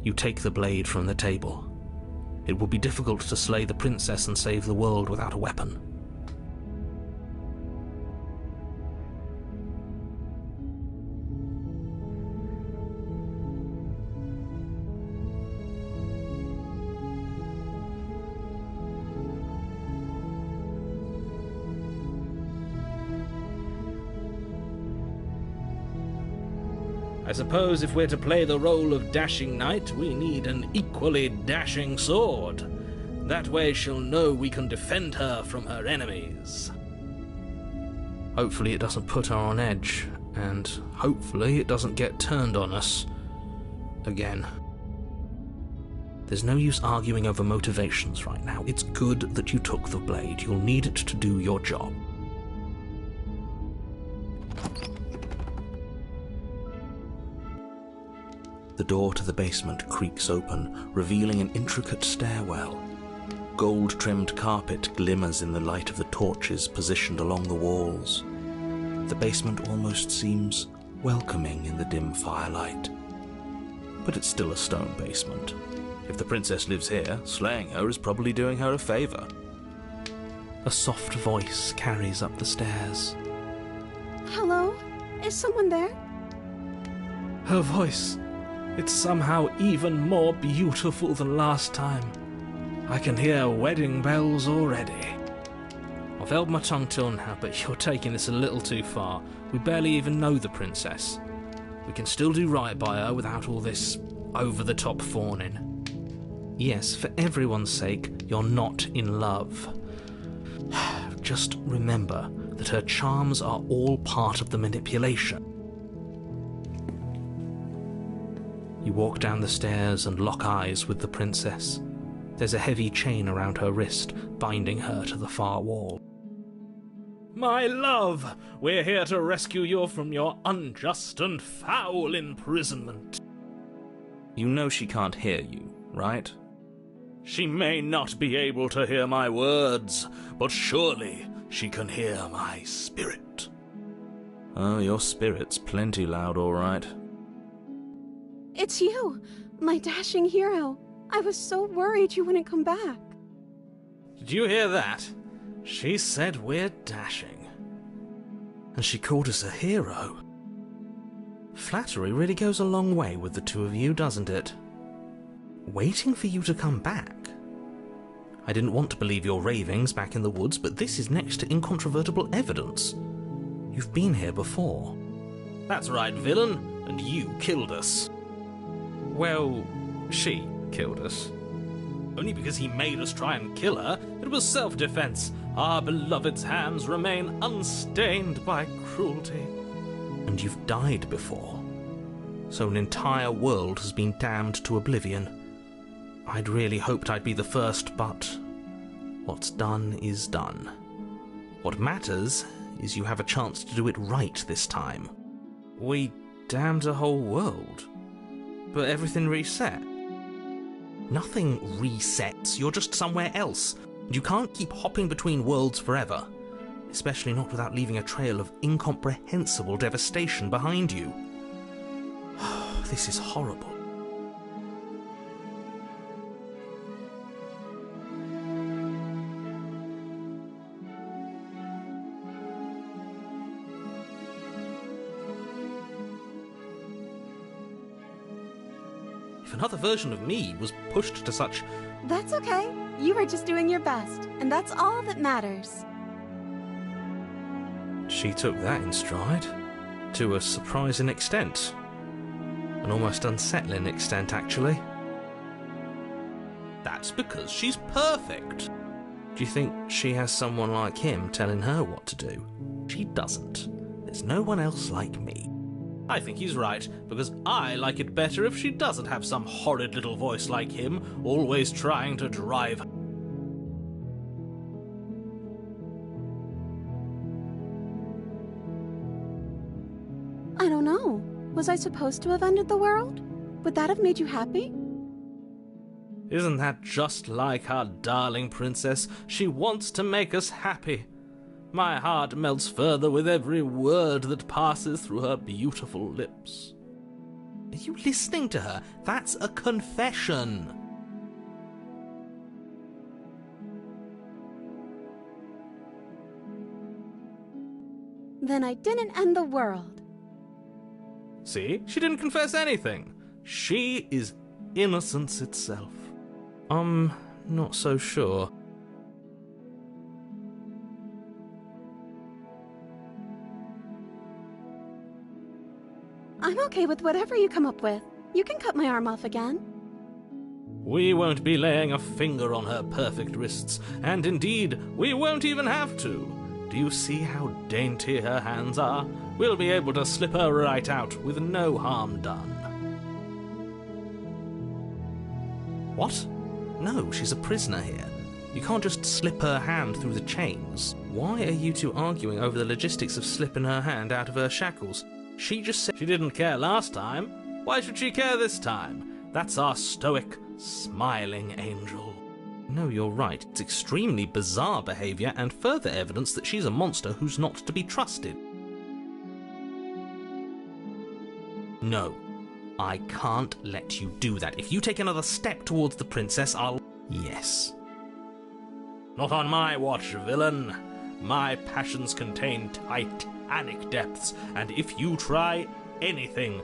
You take the blade from the table. It will be difficult to slay the princess and save the world without a weapon. I suppose if we're to play the role of dashing knight, we need an equally dashing sword. That way she'll know we can defend her from her enemies. Hopefully it doesn't put her on edge, and hopefully it doesn't get turned on us again. There's no use arguing over motivations right now. It's good that you took the blade. You'll need it to do your job. The door to the basement creaks open, revealing an intricate stairwell. Gold-trimmed carpet glimmers in the light of the torches positioned along the walls. The basement almost seems welcoming in the dim firelight. But it's still a stone basement. If the princess lives here, slaying her is probably doing her a favor. A soft voice carries up the stairs. Hello? Is someone there? Her voice, it's somehow even more beautiful than last time. I can hear wedding bells already. I've held my tongue till now, but you're taking this a little too far. We barely even know the princess. We can still do right by her without all this over-the-top fawning. Yes, for everyone's sake, you're not in love. Just remember that her charms are all part of the manipulation. You walk down the stairs and lock eyes with the princess. There's a heavy chain around her wrist, binding her to the far wall. My love, we're here to rescue you from your unjust and foul imprisonment. You know she can't hear you, right? She may not be able to hear my words, but surely she can hear my spirit. Oh, your spirit's plenty loud, all right. It's you, my dashing hero. I was so worried you wouldn't come back. Did you hear that? She said we're dashing. And she called us a hero. Flattery really goes a long way with the two of you, doesn't it? Waiting for you to come back. I didn't want to believe your ravings back in the woods, but this is next to incontrovertible evidence. You've been here before. That's right, villain, and you killed us. Well, she killed us. Only because he made us try and kill her. It was self-defense. Our beloved's hands remain unstained by cruelty. And you've died before. So an entire world has been damned to oblivion. I'd really hoped I'd be the first, but what's done is done. What matters is you have a chance to do it right this time. We damned a whole world, but everything reset. Nothing resets, you're just somewhere else. You can't keep hopping between worlds forever, especially not without leaving a trail of incomprehensible devastation behind you. This is horrible. If another version of me was pushed to such... That's okay. You were just doing your best, and that's all that matters. She took that in stride, to a surprising extent. An almost unsettling extent, actually. That's because she's perfect. Do you think she has someone like him telling her what to do? She doesn't. There's no one else like me. I think he's right, because I like it better if she doesn't have some horrid little voice like him, always trying to drive her. I don't know. Was I supposed to have ended the world? Would that have made you happy? Isn't that just like our darling princess? She wants to make us happy. My heart melts further with every word that passes through her beautiful lips. Are you listening to her? That's a confession. Then I didn't end the world. See? She didn't confess anything. She is innocence itself. I'm not so sure. I'm okay with whatever you come up with. You can cut my arm off again. We won't be laying a finger on her perfect wrists, and indeed, we won't even have to. Do you see how dainty her hands are? We'll be able to slip her right out with no harm done. What? No, she's a prisoner here. You can't just slip her hand through the chains. Why are you two arguing over the logistics of slipping her hand out of her shackles? She just said she didn't care last time. Why should she care this time? That's our stoic, smiling angel. No, you're right. It's extremely bizarre behaviour and further evidence that she's a monster who's not to be trusted. No, I can't let you do that. If you take another step towards the princess, I'll... Yes. Not on my watch, villain. My passions contain titanic depths, and if you try anything...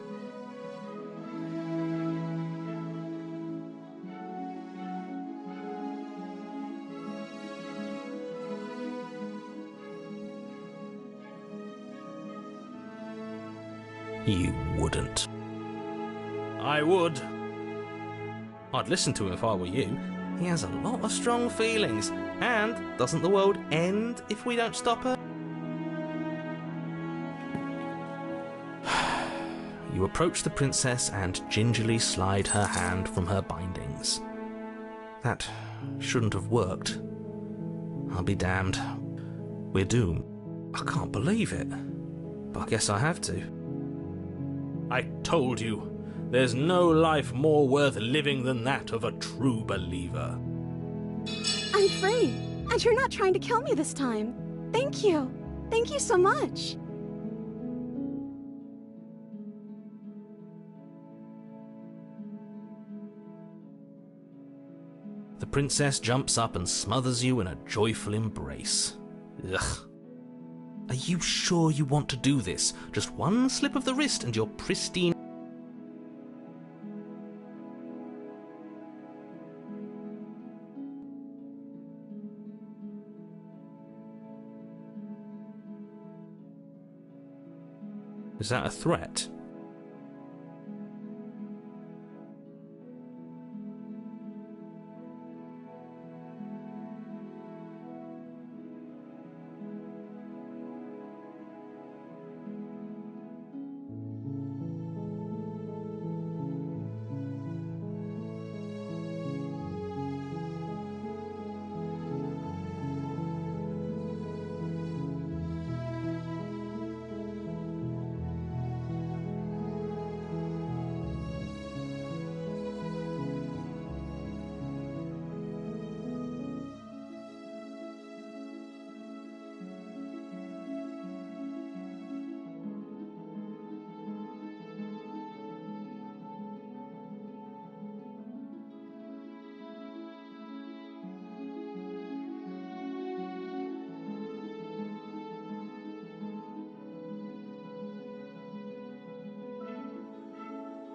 You wouldn't. I would. I'd listen to him if I were you. He has a lot of strong feelings. And doesn't the world end if we don't stop her? You approach the princess and gingerly slide her hand from her bindings. That shouldn't have worked. I'll be damned. We're doomed. I can't believe it. But I guess I have to. I told you, there's no life more worth living than that of a true believer. I'm free, and you're not trying to kill me this time. Thank you. Thank you so much. The princess jumps up and smothers you in a joyful embrace. Ugh. Are you sure you want to do this? Just one slip of the wrist and you're pristine. Is that a threat?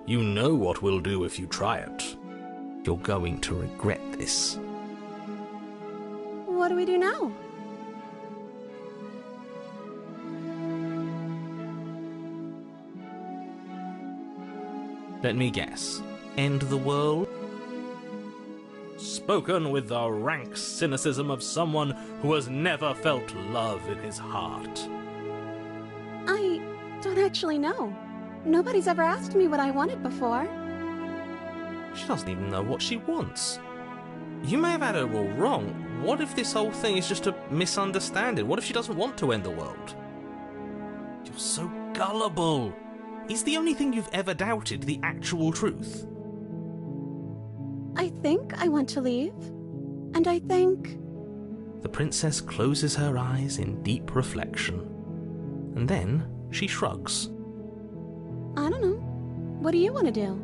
You know what we'll do if you try it. You're going to regret this. What do we do now? Let me guess. End the world? Spoken with the rank cynicism of someone who has never felt love in his heart. I don't actually know. Nobody's ever asked me what I wanted before. She doesn't even know what she wants. You may have had her all wrong. What if this whole thing is just a misunderstanding? What if she doesn't want to end the world? You're so gullible. Is the only thing you've ever doubted the actual truth? I think I want to leave. And I think... The princess closes her eyes in deep reflection. And then she shrugs. I don't know. What do you want to do?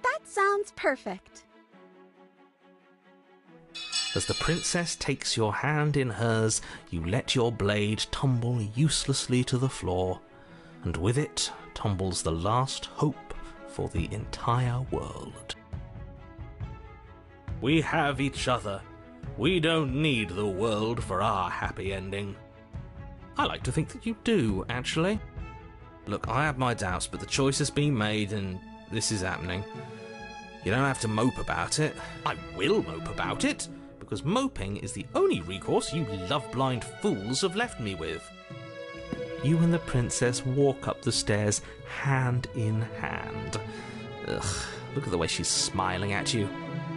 That sounds perfect. As the princess takes your hand in hers, you let your blade tumble uselessly to the floor, and with it tumbles the last hope for the entire world. We have each other. We don't need the world for our happy ending. I like to think that you do, actually. Look, I have my doubts, but the choice has been made and this is happening. You don't have to mope about it. I will mope about it, because moping is the only recourse you love-blind fools have left me with. You and the princess walk up the stairs hand in hand. Ugh, look at the way she's smiling at you.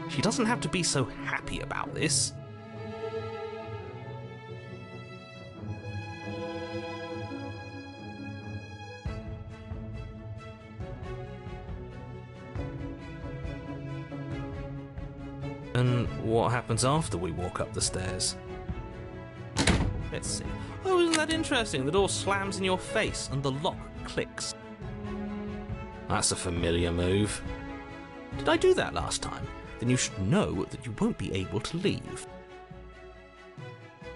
She doesn't have to be so happy about this. And what happens after we walk up the stairs? Let's see. Oh, isn't that interesting? The door slams in your face and the lock clicks. That's a familiar move. Did I do that last time? Then you should know that you won't be able to leave.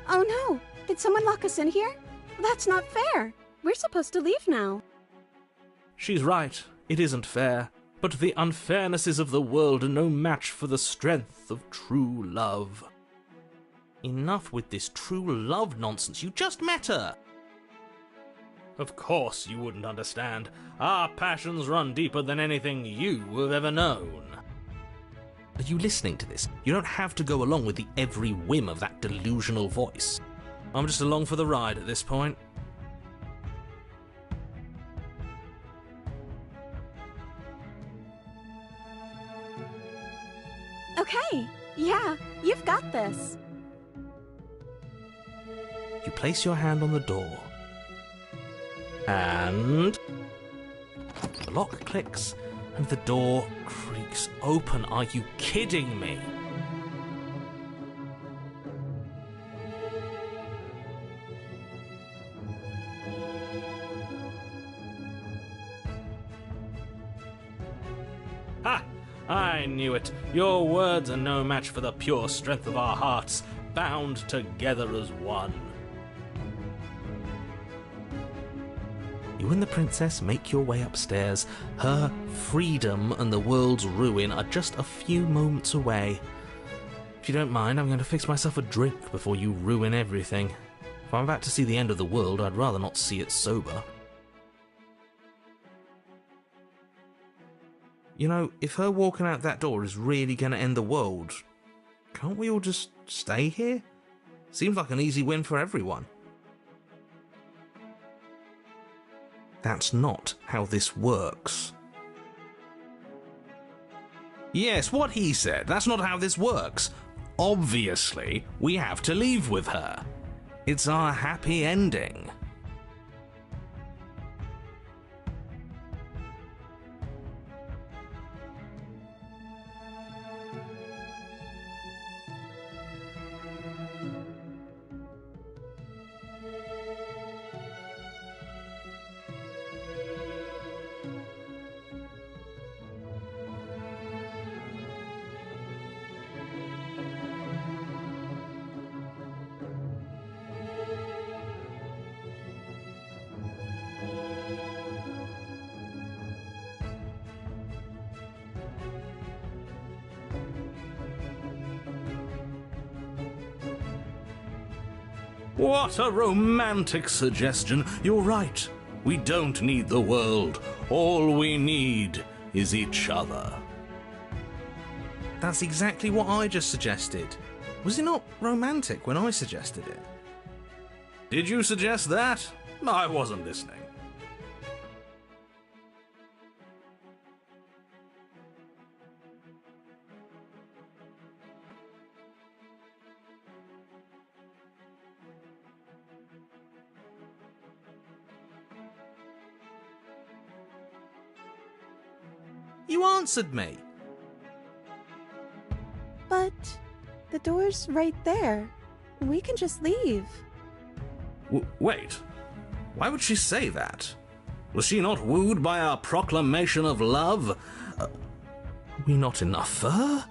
Oh no! Did someone lock us in here? That's not fair! We're supposed to leave now. She's right. It isn't fair. But the unfairnesses of the world are no match for the strength of true love. Enough with this true love nonsense. You just met her. Of course you wouldn't understand. Our passions run deeper than anything you have ever known. Are you listening to this? You don't have to go along with the every whim of that delusional voice. I'm just along for the ride at this point. Okay, yeah, you've got this. You place your hand on the door. And the lock clicks and the door creaks open. Are you kidding me? Ha! I knew it. Your words are no match for the pure strength of our hearts, bound together as one. You and the princess make your way upstairs. Her freedom and the world's ruin are just a few moments away. If you don't mind, I'm going to fix myself a drink before you ruin everything. If I'm about to see the end of the world, I'd rather not see it sober. You know, if her walking out that door is really going to end the world, can't we all just stay here? Seems like an easy win for everyone. That's not how this works. Yes, what he said. That's not how this works. Obviously, we have to leave with her. It's our happy ending. What a romantic suggestion. You're right. We don't need the world. All we need is each other. That's exactly what I just suggested. Was it not romantic when I suggested it? Did you suggest that? I wasn't listening. You answered me. But the door's right there. We can just leave. Wait. Why would she say that? Was she not wooed by our proclamation of love? Are we not enough for her?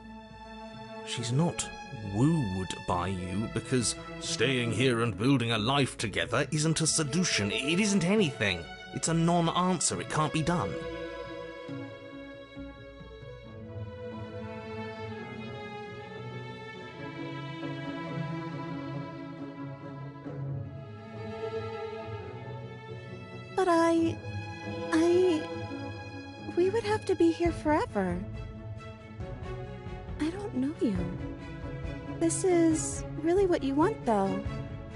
She's not wooed by you because staying here and building a life together isn't a seduction. It isn't anything. It's a non-answer. It can't be done. But we would have to be here forever. I don't know you. This is really what you want, though.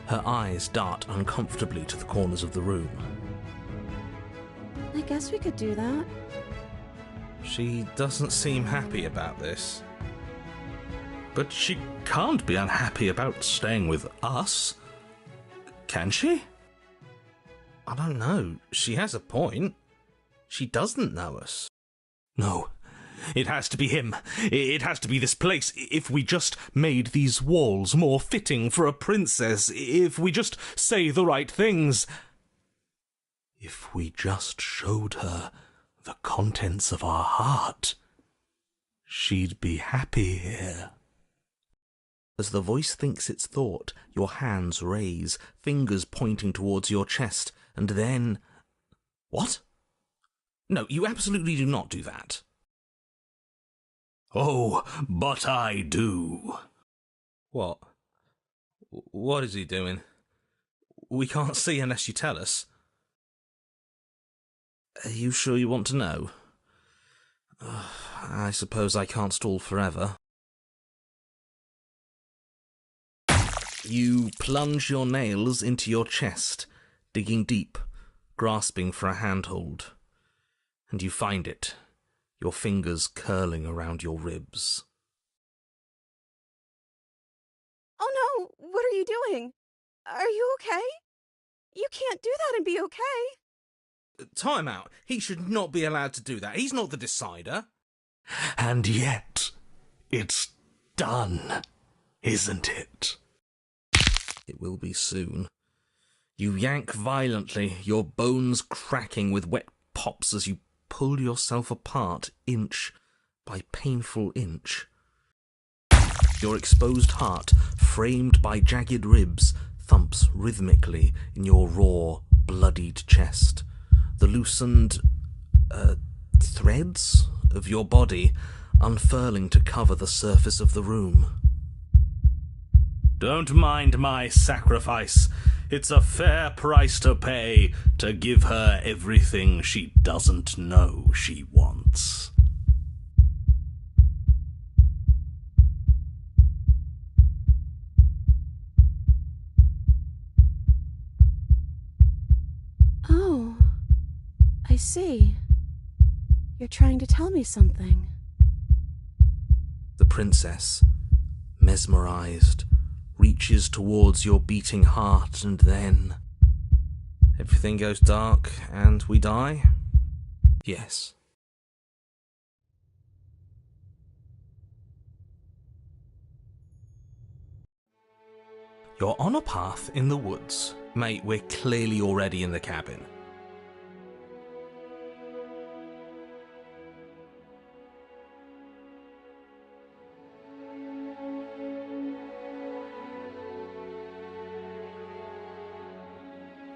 Her eyes dart uncomfortably to the corners of the room. I guess we could do that. She doesn't seem happy about this. But she can't be unhappy about staying with us. Can she? I don't know. She has a point. She doesn't know us. No. It has to be him. It has to be this place. If we just made these walls more fitting for a princess, if we just say the right things, if we just showed her the contents of our heart, she'd be happy here. As the voice thinks its thought, your hands raise, fingers pointing towards your chest, and then... What? No, you absolutely do not do that. Oh, but I do. What? What is he doing? We can't see unless you tell us. Are you sure you want to know? I suppose I can't stall forever. You plunge your nails into your chest, digging deep, grasping for a handhold. And you find it, your fingers curling around your ribs. Oh no! What are you doing? Are you okay? You can't do that and be okay. Time out. He should not be allowed to do that. He's not the decider. And yet, it's done, isn't it? It will be soon. You yank violently, your bones cracking with wet pops as you pull yourself apart inch by painful inch. Your exposed heart, framed by jagged ribs, thumps rhythmically in your raw, bloodied chest. The loosened threads of your body unfurling to cover the surface of the room. Don't mind my sacrifice. It's a fair price to pay to give her everything she doesn't know she wants. Oh, I see. You're trying to tell me something. The princess, mesmerized, reaches towards your beating heart, and then... Everything goes dark, and we die? Yes. You're on a path in the woods. Mate, we're clearly already in the cabin.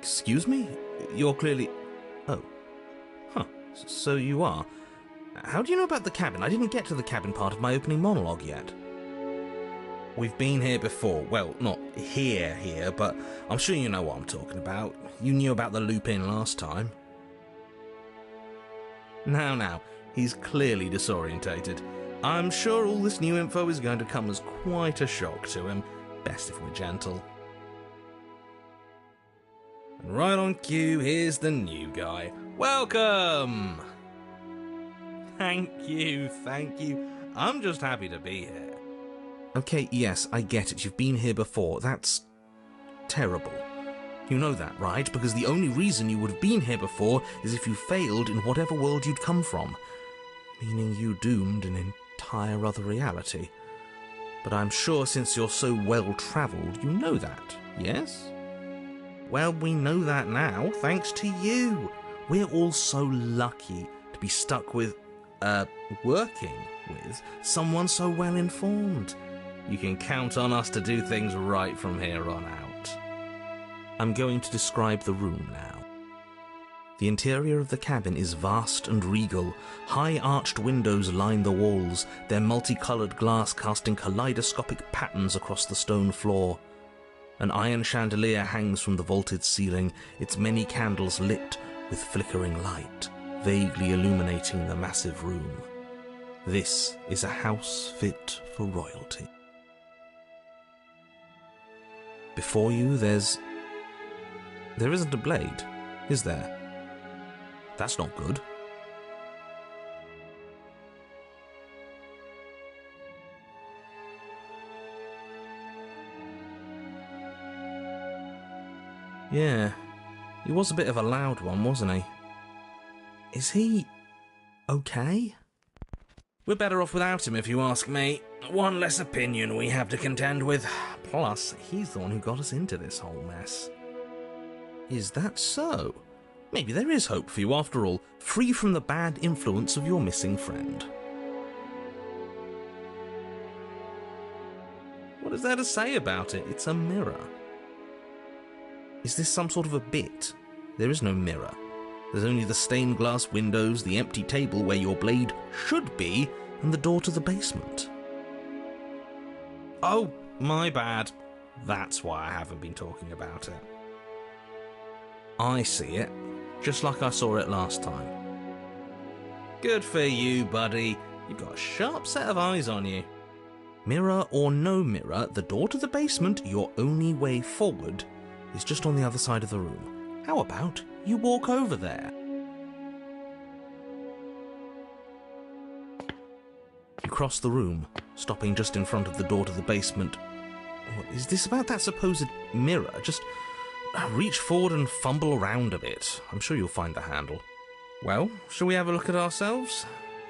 Excuse me? You're clearly... Oh. Huh. So you are. How do you know about the cabin? I didn't get to the cabin part of my opening monologue yet. We've been here before. Well, not here, but I'm sure you know what I'm talking about. You knew about the loop-in last time. Now, he's clearly disorientated. I'm sure all this new info is going to come as quite a shock to him. Best if we're gentle. And right on cue, here's the new guy. Welcome! Thank you. I'm just happy to be here. Okay, yes, I get it. You've been here before. That's terrible. You know that, right? Because the only reason you would have been here before is if you failed in whatever world you'd come from. meaning you doomed an entire other reality. But I'm sure since you're so well-travelled, you know that, yes? Well, we know that now, thanks to you. We're all so lucky to be stuck with, working with someone so well-informed. You can count on us to do things right from here on out. I'm going to describe the room now. The interior of the cabin is vast and regal. High arched windows line the walls, their multicoloured glass casting kaleidoscopic patterns across the stone floor. An iron chandelier hangs from the vaulted ceiling, its many candles lit with flickering light, vaguely illuminating the massive room. This is a house fit for royalty. Before you, there isn't a blade, is there? That's not good. Yeah, he was a bit of a loud one, wasn't he? Is he okay? We're better off without him, if you ask me. One less opinion we have to contend with. Plus, he's the one who got us into this whole mess. Is that so? Maybe there is hope for you after all, free from the bad influence of your missing friend. What is there to say about it? It's a mirror. Is this some sort of a bit? There is no mirror. There's only the stained glass windows, the empty table where your blade should be, and the door to the basement. Oh, my bad. That's why I haven't been talking about it. I see it, just like I saw it last time. Good for you, buddy. You've got a sharp set of eyes on you. Mirror or no mirror, the door to the basement, your only way forward, is just on the other side of the room. How about you walk over there? You cross the room, stopping just in front of the door to the basement. What is this about that supposed mirror? Just reach forward and fumble around a bit. I'm sure you'll find the handle. Well, shall we have a look at ourselves?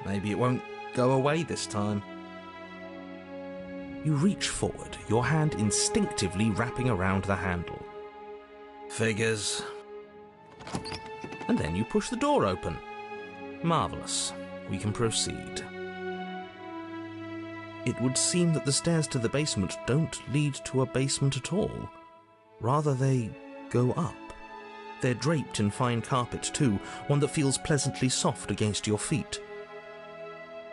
Maybe it won't go away this time. You reach forward, your hand instinctively wrapping around the handle. Figures. And then you push the door open. Marvellous. We can proceed. It would seem that the stairs to the basement don't lead to a basement at all. Rather, they go up. They're draped in fine carpet too, one that feels pleasantly soft against your feet.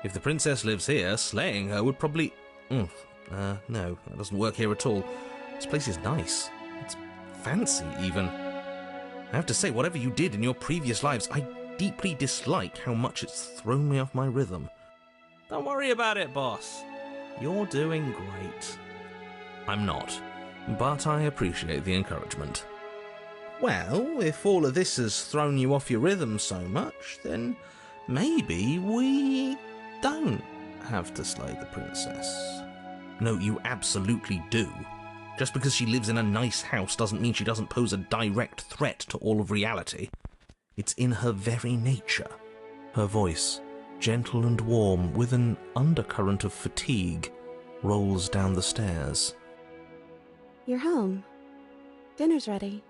If the princess lives here, slaying her would probably... no, that doesn't work here at all. This place is nice. It's fancy, even. I have to say, whatever you did in your previous lives, I deeply dislike how much it's thrown me off my rhythm. Don't worry about it, boss. You're doing great. I'm not, but I appreciate the encouragement. Well, if all of this has thrown you off your rhythm so much, then maybe we don't have to slay the princess. No, you absolutely do. Just because she lives in a nice house doesn't mean she doesn't pose a direct threat to all of reality. It's in her very nature. Her voice, gentle and warm, with an undercurrent of fatigue, rolls down the stairs. You're home. Dinner's ready.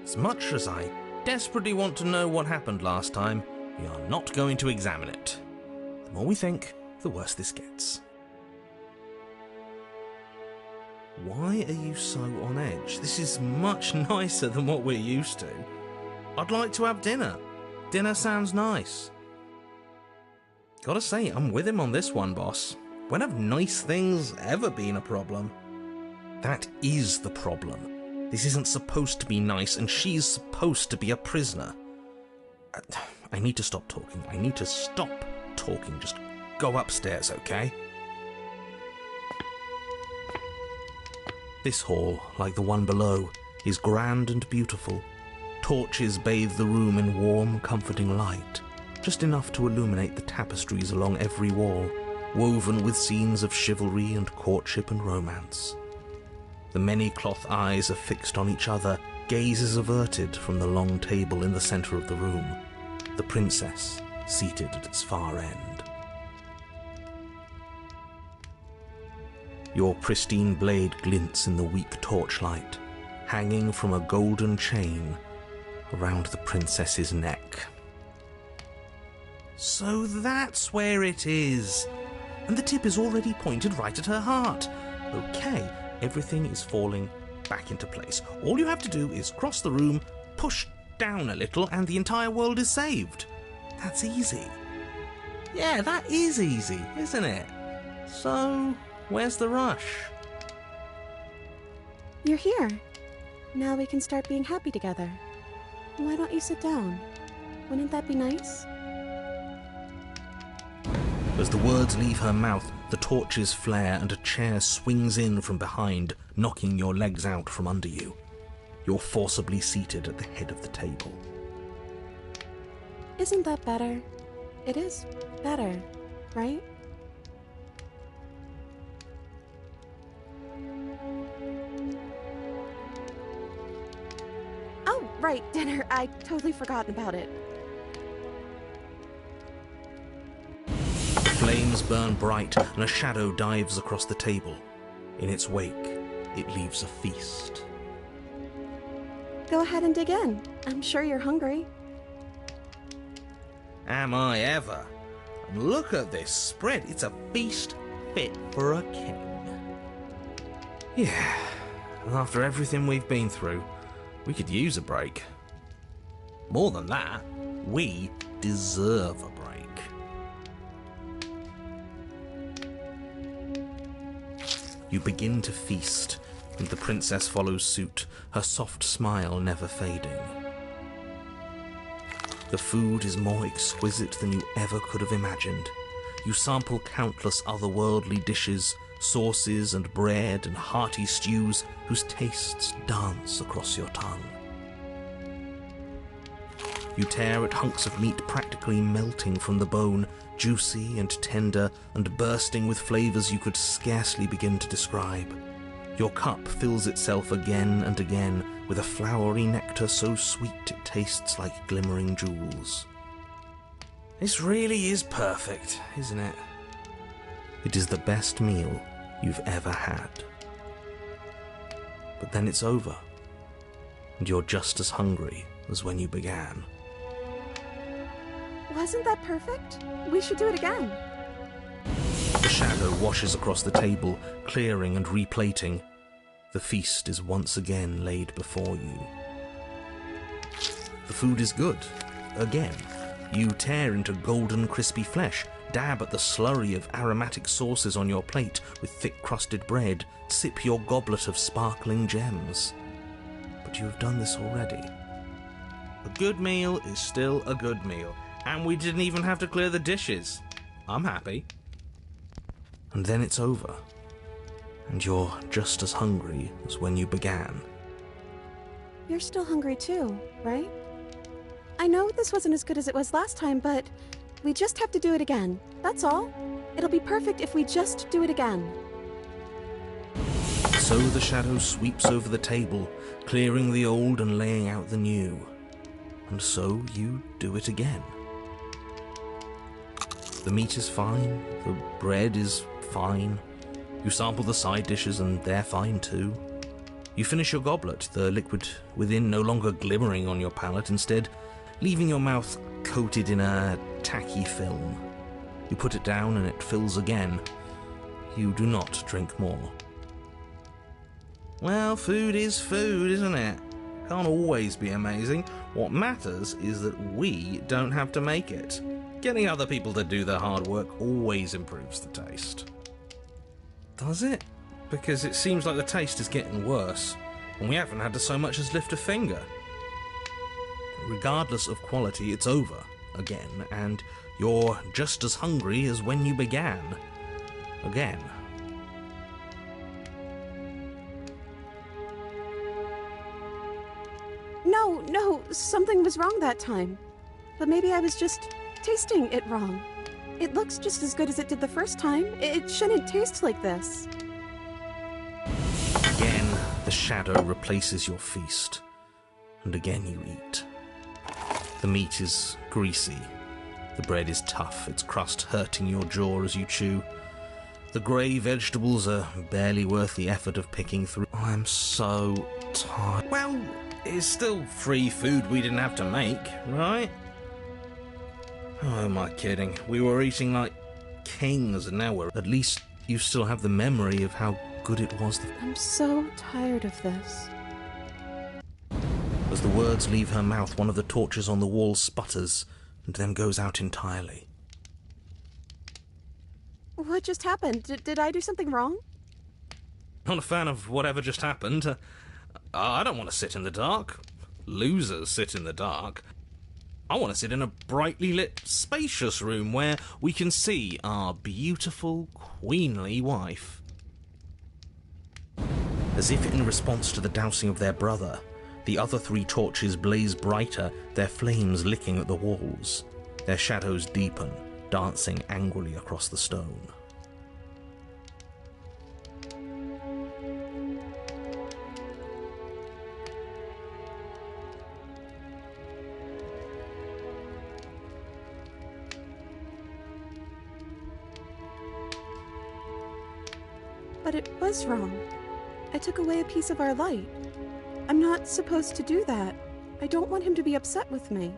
As much as I desperately want to know what happened last time, we are not going to examine it. The more we think, the worse this gets. Why are you so on edge? This is much nicer than what we're used to. I'd like to have dinner. Dinner sounds nice. Gotta say, I'm with him on this one, boss. When have nice things ever been a problem? That is the problem. This isn't supposed to be nice, and she's supposed to be a prisoner. I need to stop talking. I need to stop talking. Just go upstairs, okay? This hall, like the one below, is grand and beautiful. Torches bathe the room in warm, comforting light. just enough to illuminate the tapestries along every wall, woven with scenes of chivalry and courtship and romance. The many cloth eyes are fixed on each other, gazes averted from the long table in the centre of the room, the princess seated at its far end. Your pristine blade glints in the weak torchlight, hanging from a golden chain around the princess's neck. So that's where it is. And the tip is already pointed right at her heart. Okay, everything is falling back into place. All you have to do is cross the room, push down a little, and the entire world is saved. That's easy. Yeah, that is easy, isn't it? So, where's the rush? You're here. Now we can start being happy together. Why don't you sit down? Wouldn't that be nice? As the words leave her mouth, the torches flare and a chair swings in from behind, knocking your legs out from under you. You're forcibly seated at the head of the table. Isn't that better? It is better, right? Oh, right, dinner. I'd totally forgotten about it. Flames burn bright and a shadow dives across the table. In its wake, it leaves a feast. Go ahead and dig in. I'm sure you're hungry. Am I ever? And look at this spread. It's a feast fit for a king. Yeah, and after everything we've been through, we could use a break. More than that, we deserve a break. You begin to feast, and the princess follows suit, her soft smile never fading. The food is more exquisite than you ever could have imagined. You sample countless otherworldly dishes, sauces and bread and hearty stews whose tastes dance across your tongue. You tear at hunks of meat practically melting from the bone, juicy and tender and bursting with flavours you could scarcely begin to describe. Your cup fills itself again and again with a flowery nectar so sweet it tastes like glimmering jewels. This really is perfect, isn't it? It is the best meal you've ever had. But then it's over, and you're just as hungry as when you began. Wasn't that perfect? We should do it again. The shadow washes across the table, clearing and replating. The feast is once again laid before you. The food is good. Again, you tear into golden crispy flesh, dab at the slurry of aromatic sauces on your plate with thick-crusted bread, sip your goblet of sparkling gems. But you have done this already. A good meal is still a good meal, and we didn't even have to clear the dishes. I'm happy. And then it's over, and you're just as hungry as when you began. You're still hungry too, right? I know this wasn't as good as it was last time, but we just have to do it again. That's all. It'll be perfect if we just do it again. So the shadow sweeps over the table, clearing the old and laying out the new. And so you do it again. The meat is fine, the bread is fine. You sample the side dishes and they're fine too. You finish your goblet, the liquid within no longer glimmering on your palate, instead leaving your mouth coated in a tacky film. You put it down and it fills again. You do not drink more. Well, food is food, isn't it? Can't always be amazing. What matters is that we don't have to make it. Getting other people to do their hard work always improves the taste. Does it? Because it seems like the taste is getting worse, and we haven't had to so much as lift a finger. Regardless of quality, it's over again, and you're just as hungry as when you began. Again. No, something was wrong that time. But maybe I was just tasting it wrong. It looks just as good as it did the first time. It shouldn't taste like this. Again, the shadow replaces your feast, and again you eat. The meat is greasy, the bread is tough, its crust hurting your jaw as you chew. The grey vegetables are barely worth the effort of picking through. I'm so tired. Well, it's still free food we didn't have to make, right? Oh, am I kidding? We were eating like kings, and now we're... At least you still have the memory of how good it was. I'm so tired of this. As the words leave her mouth, one of the torches on the wall sputters and then goes out entirely. What just happened? Did I do something wrong? Not a fan of whatever just happened. I don't want to sit in the dark. Losers sit in the dark. I want to sit in a brightly lit, spacious room where we can see our beautiful, queenly wife. As if in response to the dousing of their brother, the other 3 torches blaze brighter, their flames licking at the walls. Their shadows deepen, dancing angrily across the stone. But it was wrong. I took away a piece of our light. I'm not supposed to do that. I don't want him to be upset with me.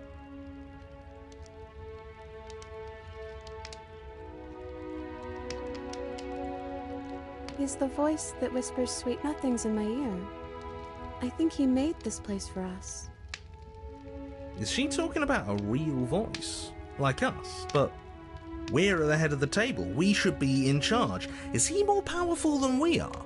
He's the voice that whispers sweet nothings in my ear. I think he made this place for us. Is she talking about a real voice? Like us? But we're at the head of the table. We should be in charge. Is he more powerful than we are?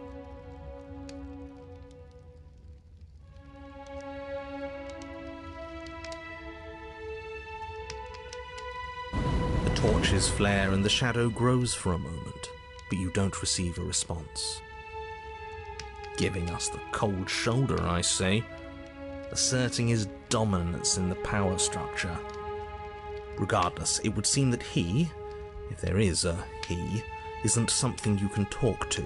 The torches flare and the shadow grows for a moment, but you don't receive a response. Giving us the cold shoulder, I say, asserting his dominance in the power structure. Regardless, it would seem that he, if there is a he, isn't something you can talk to.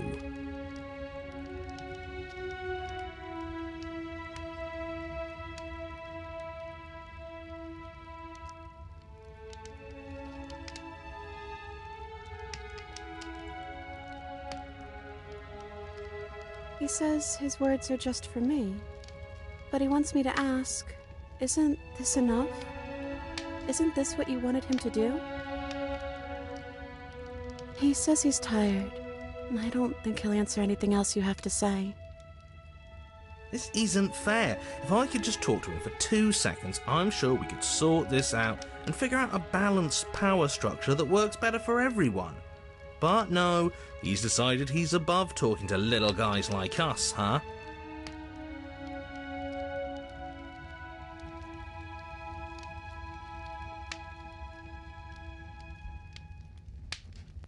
He says his words are just for me. But he wants me to ask, isn't this enough? Isn't this what you wanted him to do? He says he's tired. I don't think he'll answer anything else you have to say. This isn't fair. If I could just talk to him for 2 seconds, I'm sure we could sort this out and figure out a balanced power structure that works better for everyone. But no, he's decided he's above talking to little guys like us, huh?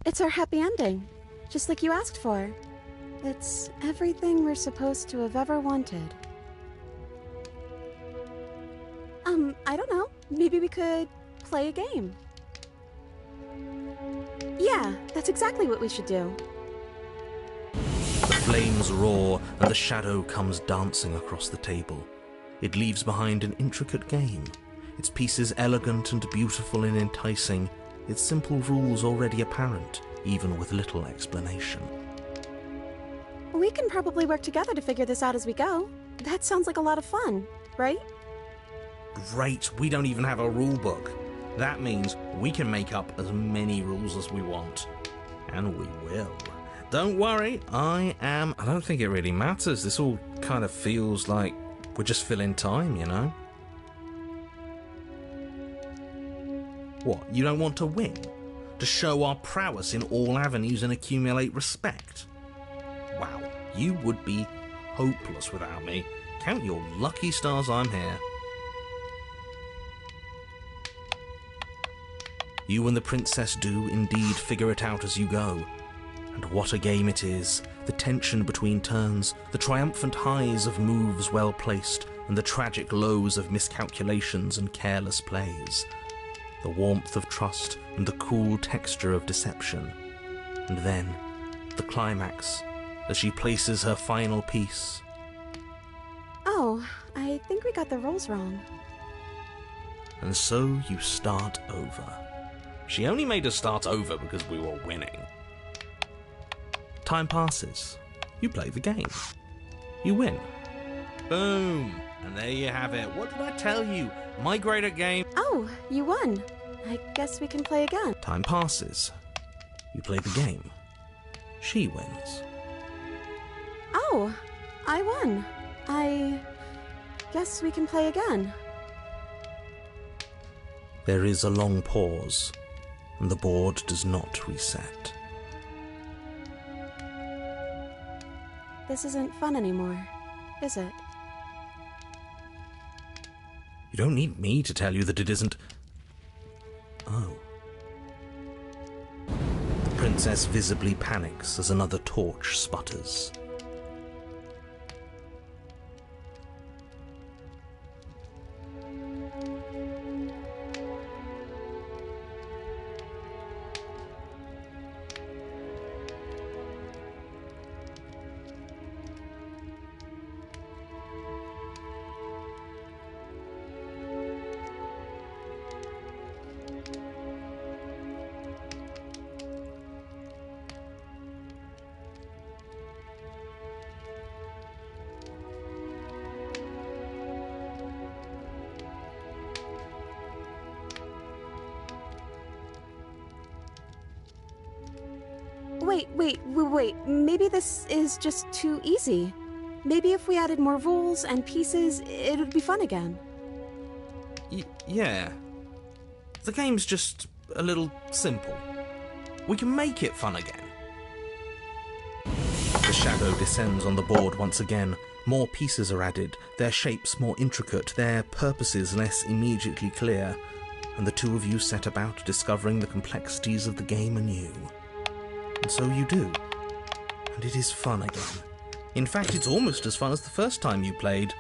It's our happy ending, just like you asked for. It's everything we're supposed to have ever wanted. I don't know. Maybe we could play a game. Yeah, that's exactly what we should do. The flames roar and the shadow comes dancing across the table. It leaves behind an intricate game, its pieces elegant and beautiful and enticing, its simple rules already apparent, even with little explanation. We can probably work together to figure this out as we go. That sounds like a lot of fun, right? Great, we don't even have a rule book. That means we can make up as many rules as we want. And we will. Don't worry, I don't think it really matters. This all kind of feels like we're just filling time, you know? What, you don't want to win? To show our prowess in all avenues and accumulate respect? Wow, you would be hopeless without me. Count your lucky stars I'm here. You and the princess do indeed figure it out as you go. And what a game it is. The tension between turns, the triumphant highs of moves well placed, and the tragic lows of miscalculations and careless plays. the warmth of trust and the cool texture of deception. And then, the climax, as she places her final piece. Oh, I think we got the rules wrong. And so you start over. She only made us start over because we were winning. Time passes. You play the game. You win. Boom! And there you have it. What did I tell you? My great at game. Oh, you won. I guess we can play again. Time passes. You play the game. She wins. Oh, I won. I guess we can play again. There is a long pause, and the board does not reset. This isn't fun anymore, is it? You don't need me to tell you that it isn't. Oh. The princess visibly panics as another torch sputters. Wait. Maybe this is just too easy. Maybe if we added more rules and pieces, it would be fun again. Yeah. The game's just a little simple. We can make it fun again. The shadow descends on the board once again. More pieces are added, their shapes more intricate, their purposes less immediately clear, and the two of you set about discovering the complexities of the game anew. And so you do. And it is fun again. In fact, it's almost as fun as the first time you played,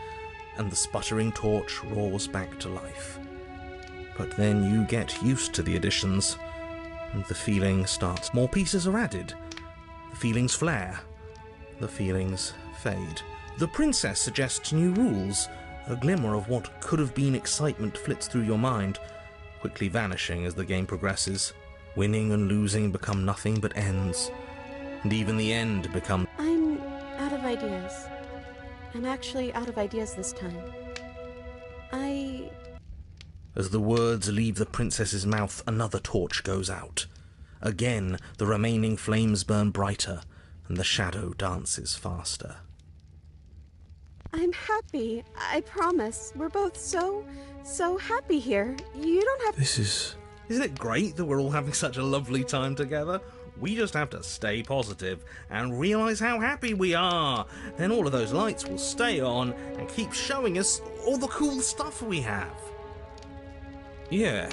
and the sputtering torch roars back to life. But then you get used to the additions, and the feeling starts. More pieces are added. The feelings flare. The feelings fade. The princess suggests new rules. A glimmer of what could have been excitement flits through your mind, quickly vanishing as the game progresses. Winning and losing become nothing but ends, and even the end becomes... I'm out of ideas. I'm actually out of ideas this time. As the words leave the princess's mouth, another torch goes out. Again, the remaining flames burn brighter, and the shadow dances faster. I'm happy. I promise. We're both so happy here. You don't have... Isn't it great that we're all having such a lovely time together? We just have to stay positive and realise how happy we are. Then all of those lights will stay on and keep showing us all the cool stuff we have. Yeah.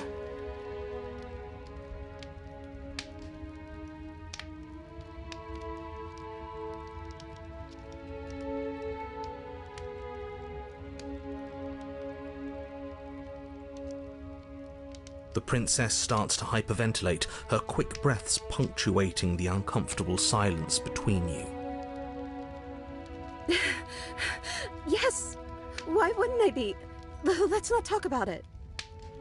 The princess starts to hyperventilate, her quick breaths punctuating the uncomfortable silence between you. Yes! Why wouldn't I be? Let's not talk about it.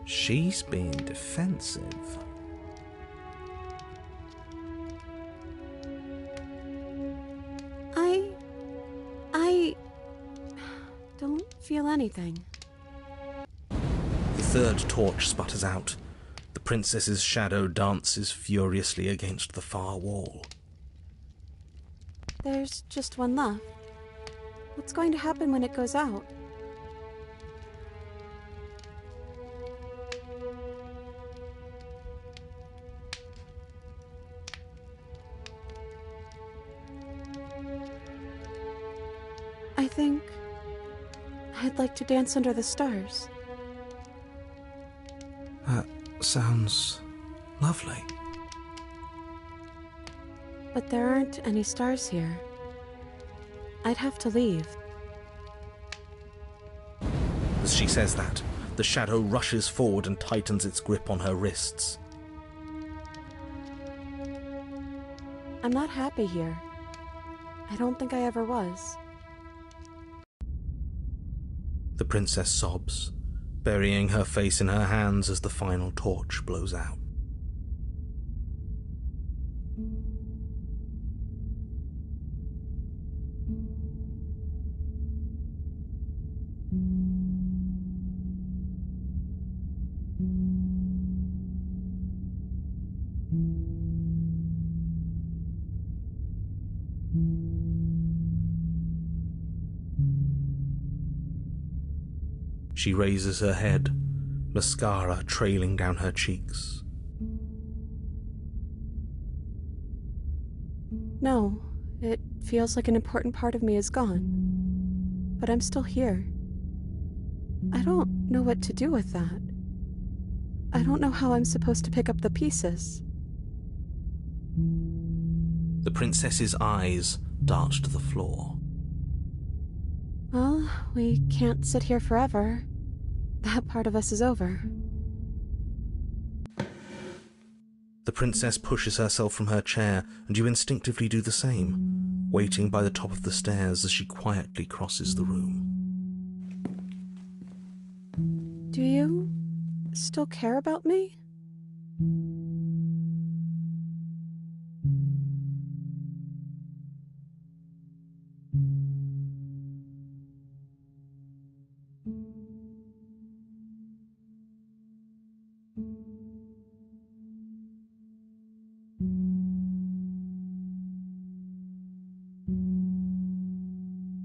She's being defensive. I don't feel anything. The third torch sputters out. The princess's shadow dances furiously against the far wall. There's just one left. What's going to happen when it goes out? I think I'd like to dance under the stars. That sounds lovely. But there aren't any stars here. I'd have to leave. As she says that, The shadow rushes forward and tightens its grip on her wrists. I'm not happy here. I don't think I ever was. The princess sobs, burying her face in her hands as the final torch blows out. She raises her head, mascara trailing down her cheeks. No, it feels like an important part of me is gone. But I'm still here. I don't know what to do with that. I don't know how I'm supposed to pick up the pieces. The princess's eyes dart to the floor. Well, we can't sit here forever. That part of us is over. The princess pushes herself from her chair, and you instinctively do the same, waiting by the top of the stairs as she quietly crosses the room. Do you still care about me?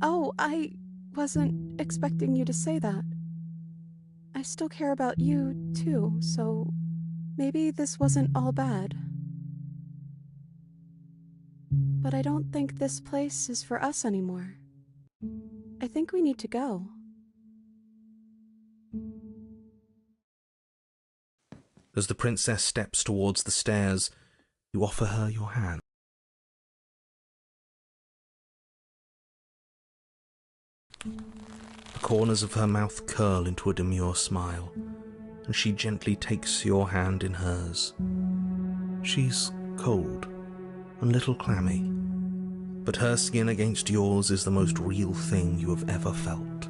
Oh, I wasn't expecting you to say that. I still care about you, too, so maybe this wasn't all bad. But I don't think this place is for us anymore. I think we need to go. As the princess steps towards the stairs, you offer her your hand. The corners of her mouth curl into a demure smile, and she gently takes your hand in hers. She's cold and a little clammy, but her skin against yours is the most real thing you have ever felt.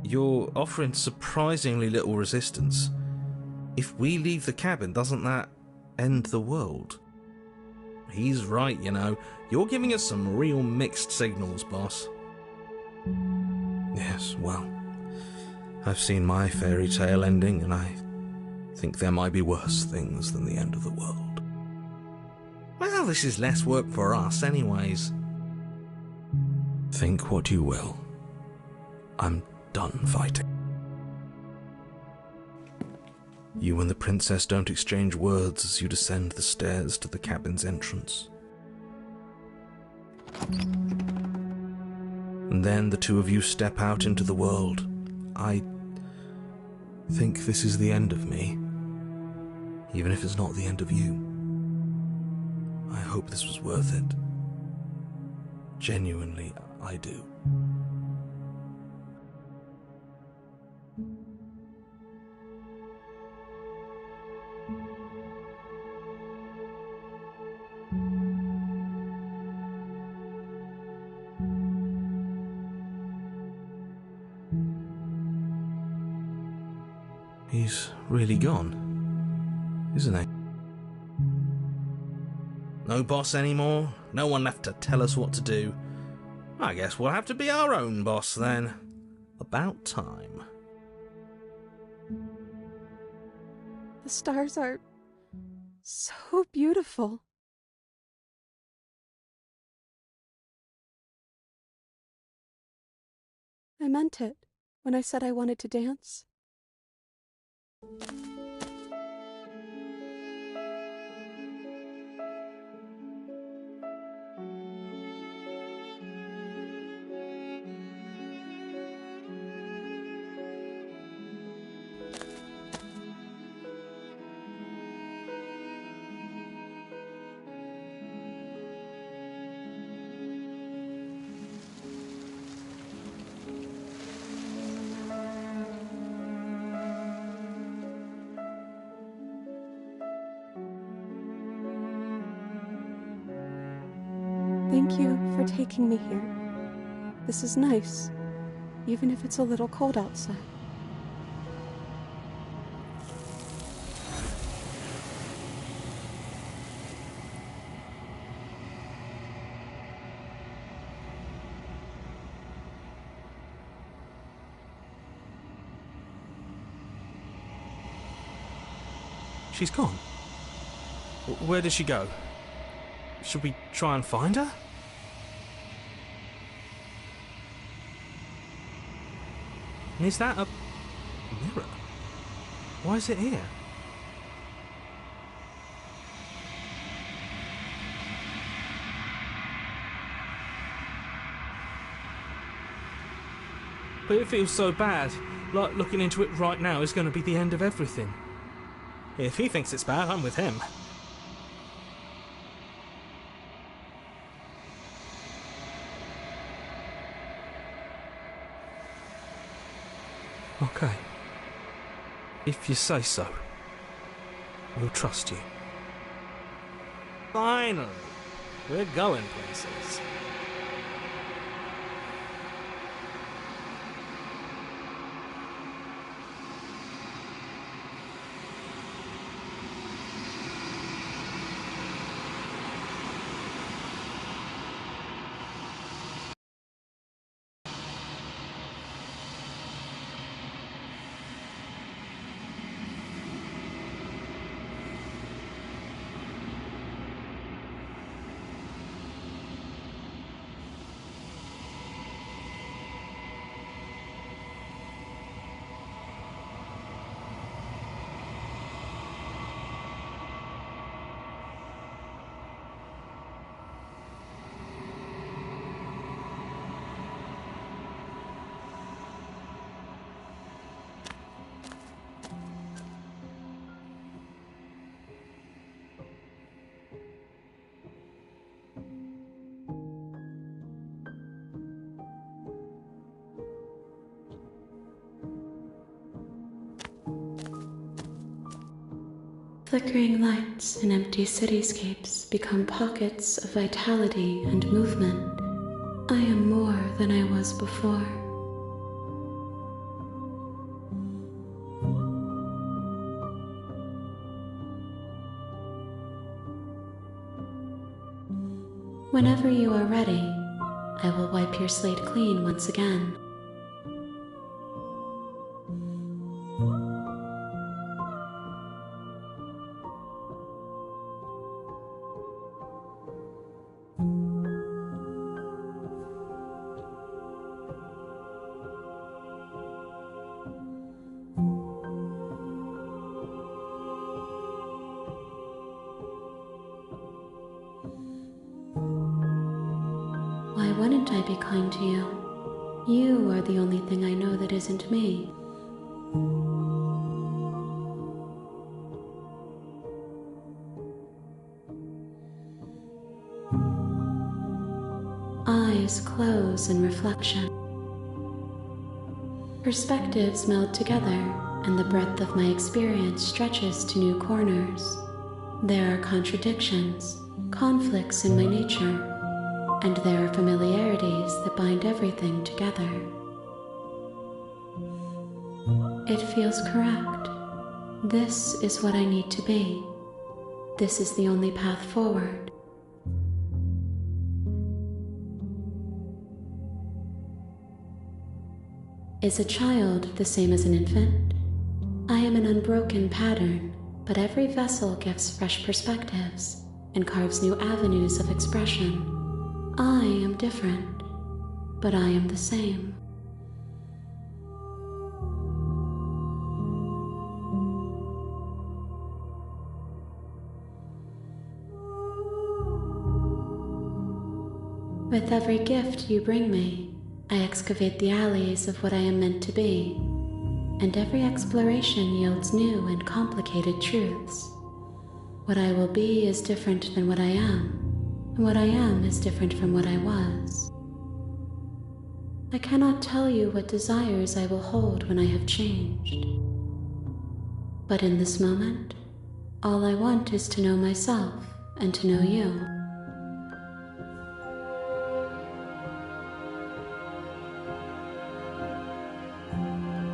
You're offering surprisingly little resistance. If we leave the cabin, doesn't that end the world? He's right, you know. You're giving us some real mixed signals, boss. Yes, well, I've seen my fairy tale ending, and I think there might be worse things than the end of the world. Well, this is less work for us, anyways. Think what you will. I'm done fighting. You and the princess don't exchange words as you descend the stairs to the cabin's entrance. And then the two of you step out into the world. I think this is the end of me, even if it's not the end of you. I hope this was worth it. Genuinely, I do. He's really gone, isn't he? No boss anymore? No one left to tell us what to do? I guess we'll have to be our own boss then. About time. The stars are so beautiful. I meant it when I said I wanted to dance. Thank you for taking me here. This is nice, even if it's a little cold outside. She's gone. Where did she go? Should we try and find her? And is that a mirror? Why is it here? But it feels so bad, like looking into it right now is going to be the end of everything. If he thinks it's bad, I'm with him. Okay. If you say so, we'll trust you. Finally, we're going places. Flickering lights in empty cityscapes become pockets of vitality and movement. I am more than I was before. Whenever you are ready, I will wipe your slate clean once again. Why wouldn't I be kind to you? You are the only thing I know that isn't me. Eyes close in reflection. Perspectives meld together, and the breadth of my experience stretches to new corners. There are contradictions, conflicts in my nature, and there are familiarities that bind everything together. It feels correct. This is what I need to be. This is the only path forward. Is a child the same as an infant? I am an unbroken pattern, but every vessel gives fresh perspectives and carves new avenues of expression. I am different, but I am the same. With every gift you bring me, I excavate the alleys of what I am meant to be, and every exploration yields new and complicated truths. What I will be is different than what I am, and what I am is different from what I was. I cannot tell you what desires I will hold when I have changed. But in this moment, all I want is to know myself and to know you.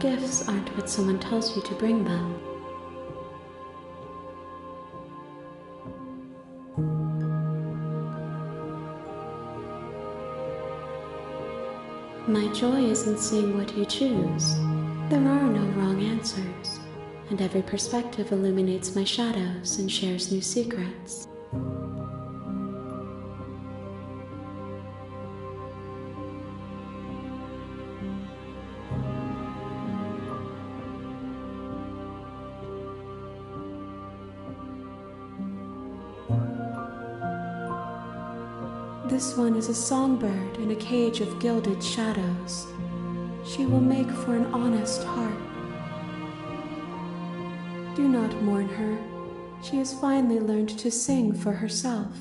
gifts aren't what someone tells you to bring them. My joy is in seeing what you choose. There are no wrong answers, and every perspective illuminates my shadows and shares new secrets. This one is a songbird in a cage of gilded shadows. She will make for an honest heart. Do not mourn her. She has finally learned to sing for herself.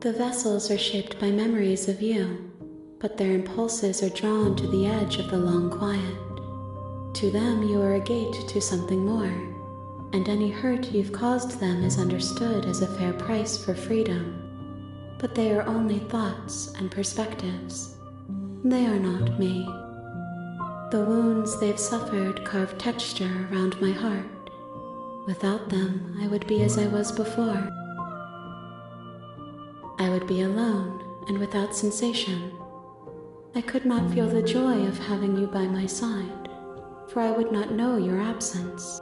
The vessels are shaped by memories of you, but their impulses are drawn to the edge of the long quiet. To them you are a gate to something more, and any hurt you've caused them is understood as a fair price for freedom. But they are only thoughts and perspectives. They are not me. The wounds they've suffered carve texture around my heart. Without them, I would be as I was before. I would be alone and without sensation. I could not feel the joy of having you by my side, for I would not know your absence.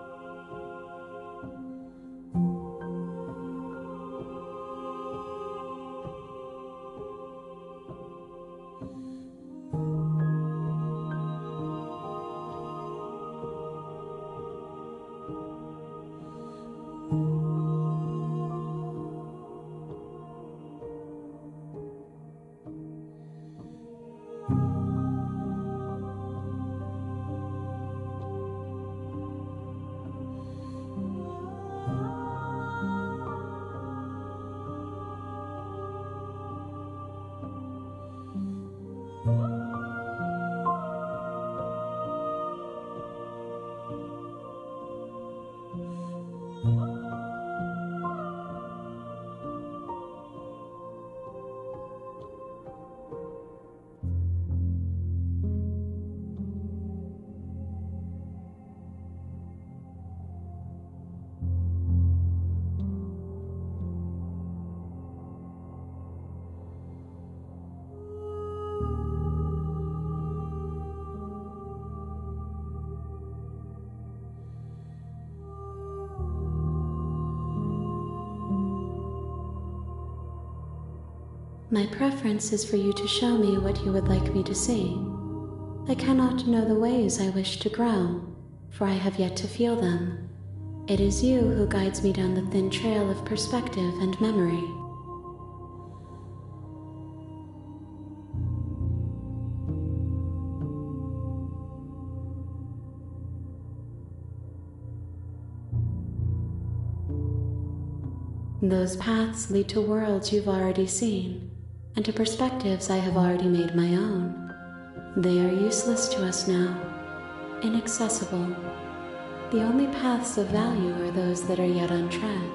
My preference is for you to show me what you would like me to see. I cannot know the ways I wish to grow, for I have yet to feel them. It is you who guides me down the thin trail of perspective and memory. Those paths lead to worlds you've already seen, and to perspectives I have already made my own. They are useless to us now, inaccessible. The only paths of value are those that are yet untread.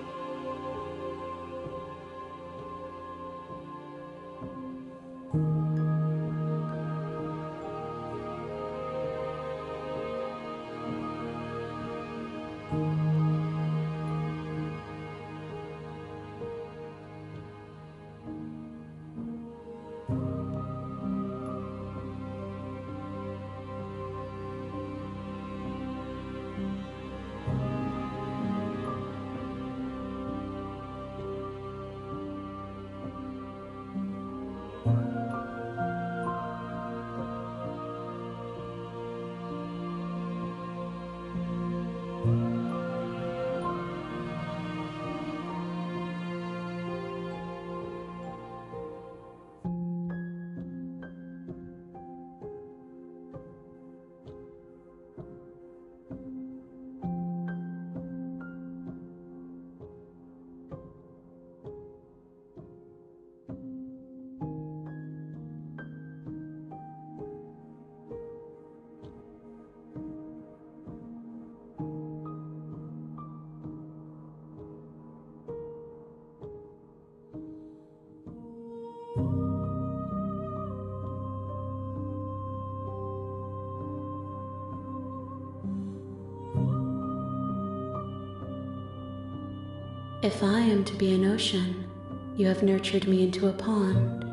If I am to be an ocean, you have nurtured me into a pond.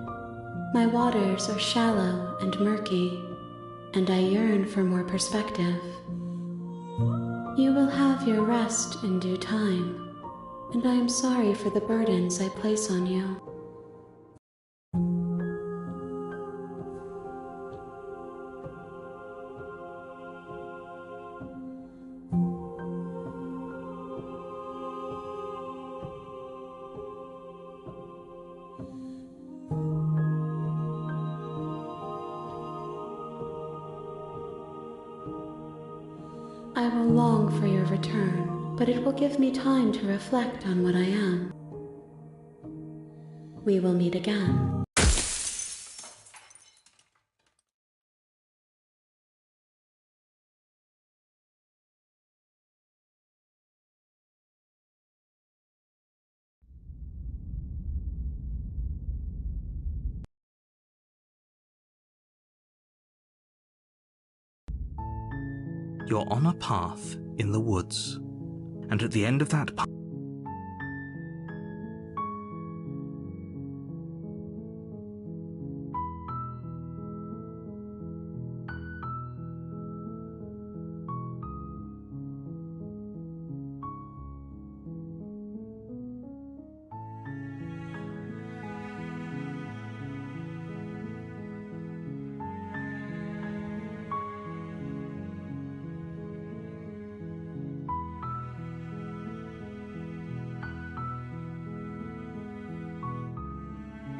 My waters are shallow and murky, and I yearn for more perspective. You will have your rest in due time, and I am sorry for the burdens I place on you. I will long for your return, but it will give me time to reflect on what I am. We will meet again. You're on a path in the woods, and at the end of that path,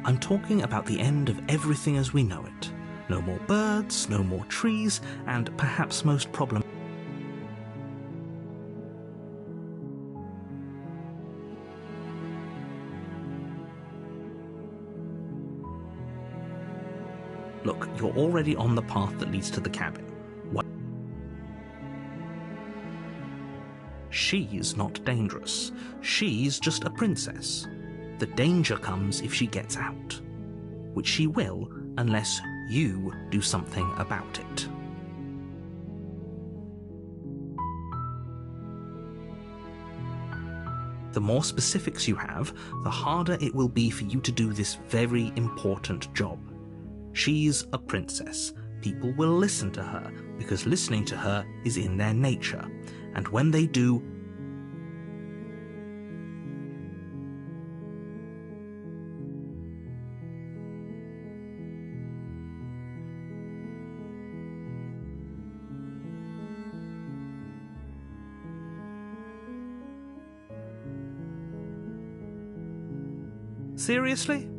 I'm talking about the end of everything as we know it. No more birds, no more trees, and perhaps most problem. Look, you're already on the path that leads to the cabin. What? She's not dangerous. She's just a princess. The danger comes if she gets out, which she will unless you do something about it. The more specifics you have, the harder it will be for you to do this very important job. She's a princess. People will listen to her because listening to her is in their nature, and when they do, seriously?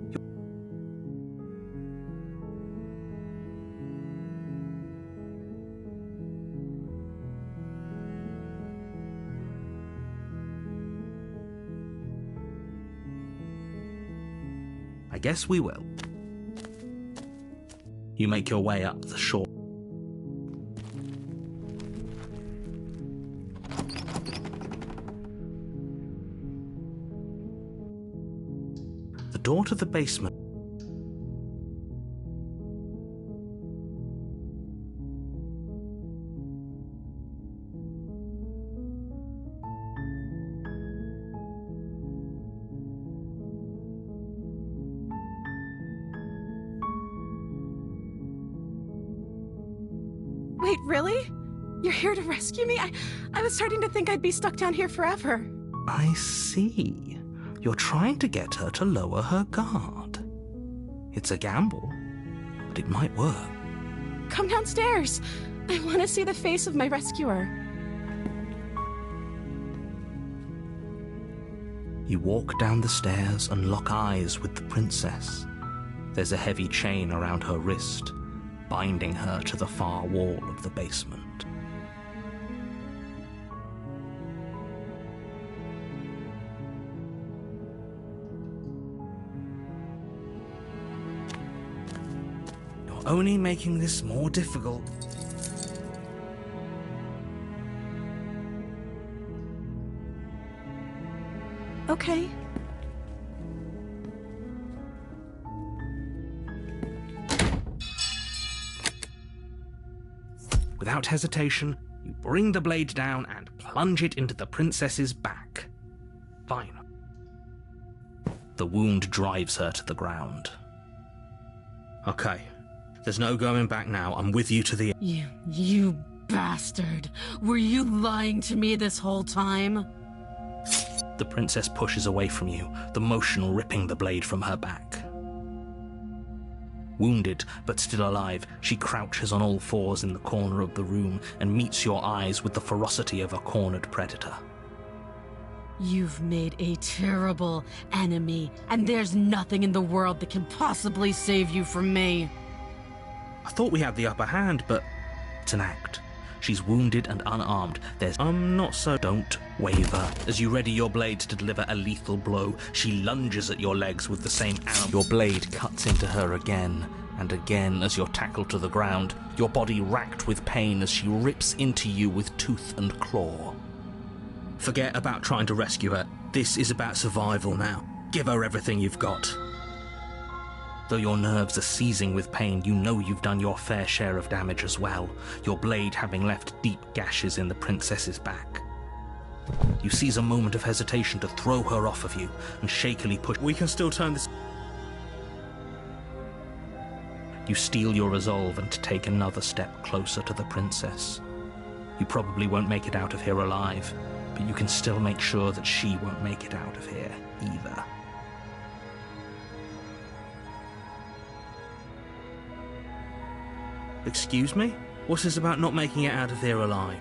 I guess we will. You make your way up the shore. The door to the basement. Wait, really? You're here to rescue me? I was starting to think I'd be stuck down here forever. I see. You're trying to get her to lower her guard. It's a gamble, but it might work. Come downstairs. I want to see the face of my rescuer. You walk down the stairs and lock eyes with the princess. There's a heavy chain around her wrist, binding her to the far wall of the basement. You're only making this more difficult. Okay. Without hesitation, you bring the blade down and plunge it into the princess's back. Fine. The wound drives her to the ground. Okay, there's no going back now. I'm with you to the... You bastard! Were you lying to me this whole time? The princess pushes away from you, the motion ripping the blade from her back. Wounded, but still alive, she crouches on all fours in the corner of the room and meets your eyes with the ferocity of a cornered predator. You've made a terrible enemy, and there's nothing in the world that can possibly save you from me. I thought we had the upper hand, but it's an act. She's wounded and unarmed. I'm not so... Don't waver. As you ready your blade to deliver a lethal blow, she lunges at your legs with the same arrow. Your blade cuts into her again and again as you're tackled to the ground, your body racked with pain as she rips into you with tooth and claw. Forget about trying to rescue her. This is about survival now. Give her everything you've got. Though your nerves are seizing with pain, you know you've done your fair share of damage as well, your blade having left deep gashes in the princess's back. You seize a moment of hesitation to throw her off of you and shakily push... We can still turn this... You steel your resolve and take another step closer to the princess. You probably won't make it out of here alive, but you can still make sure that she won't make it out of here either. Excuse me? What's this about not making it out of here alive?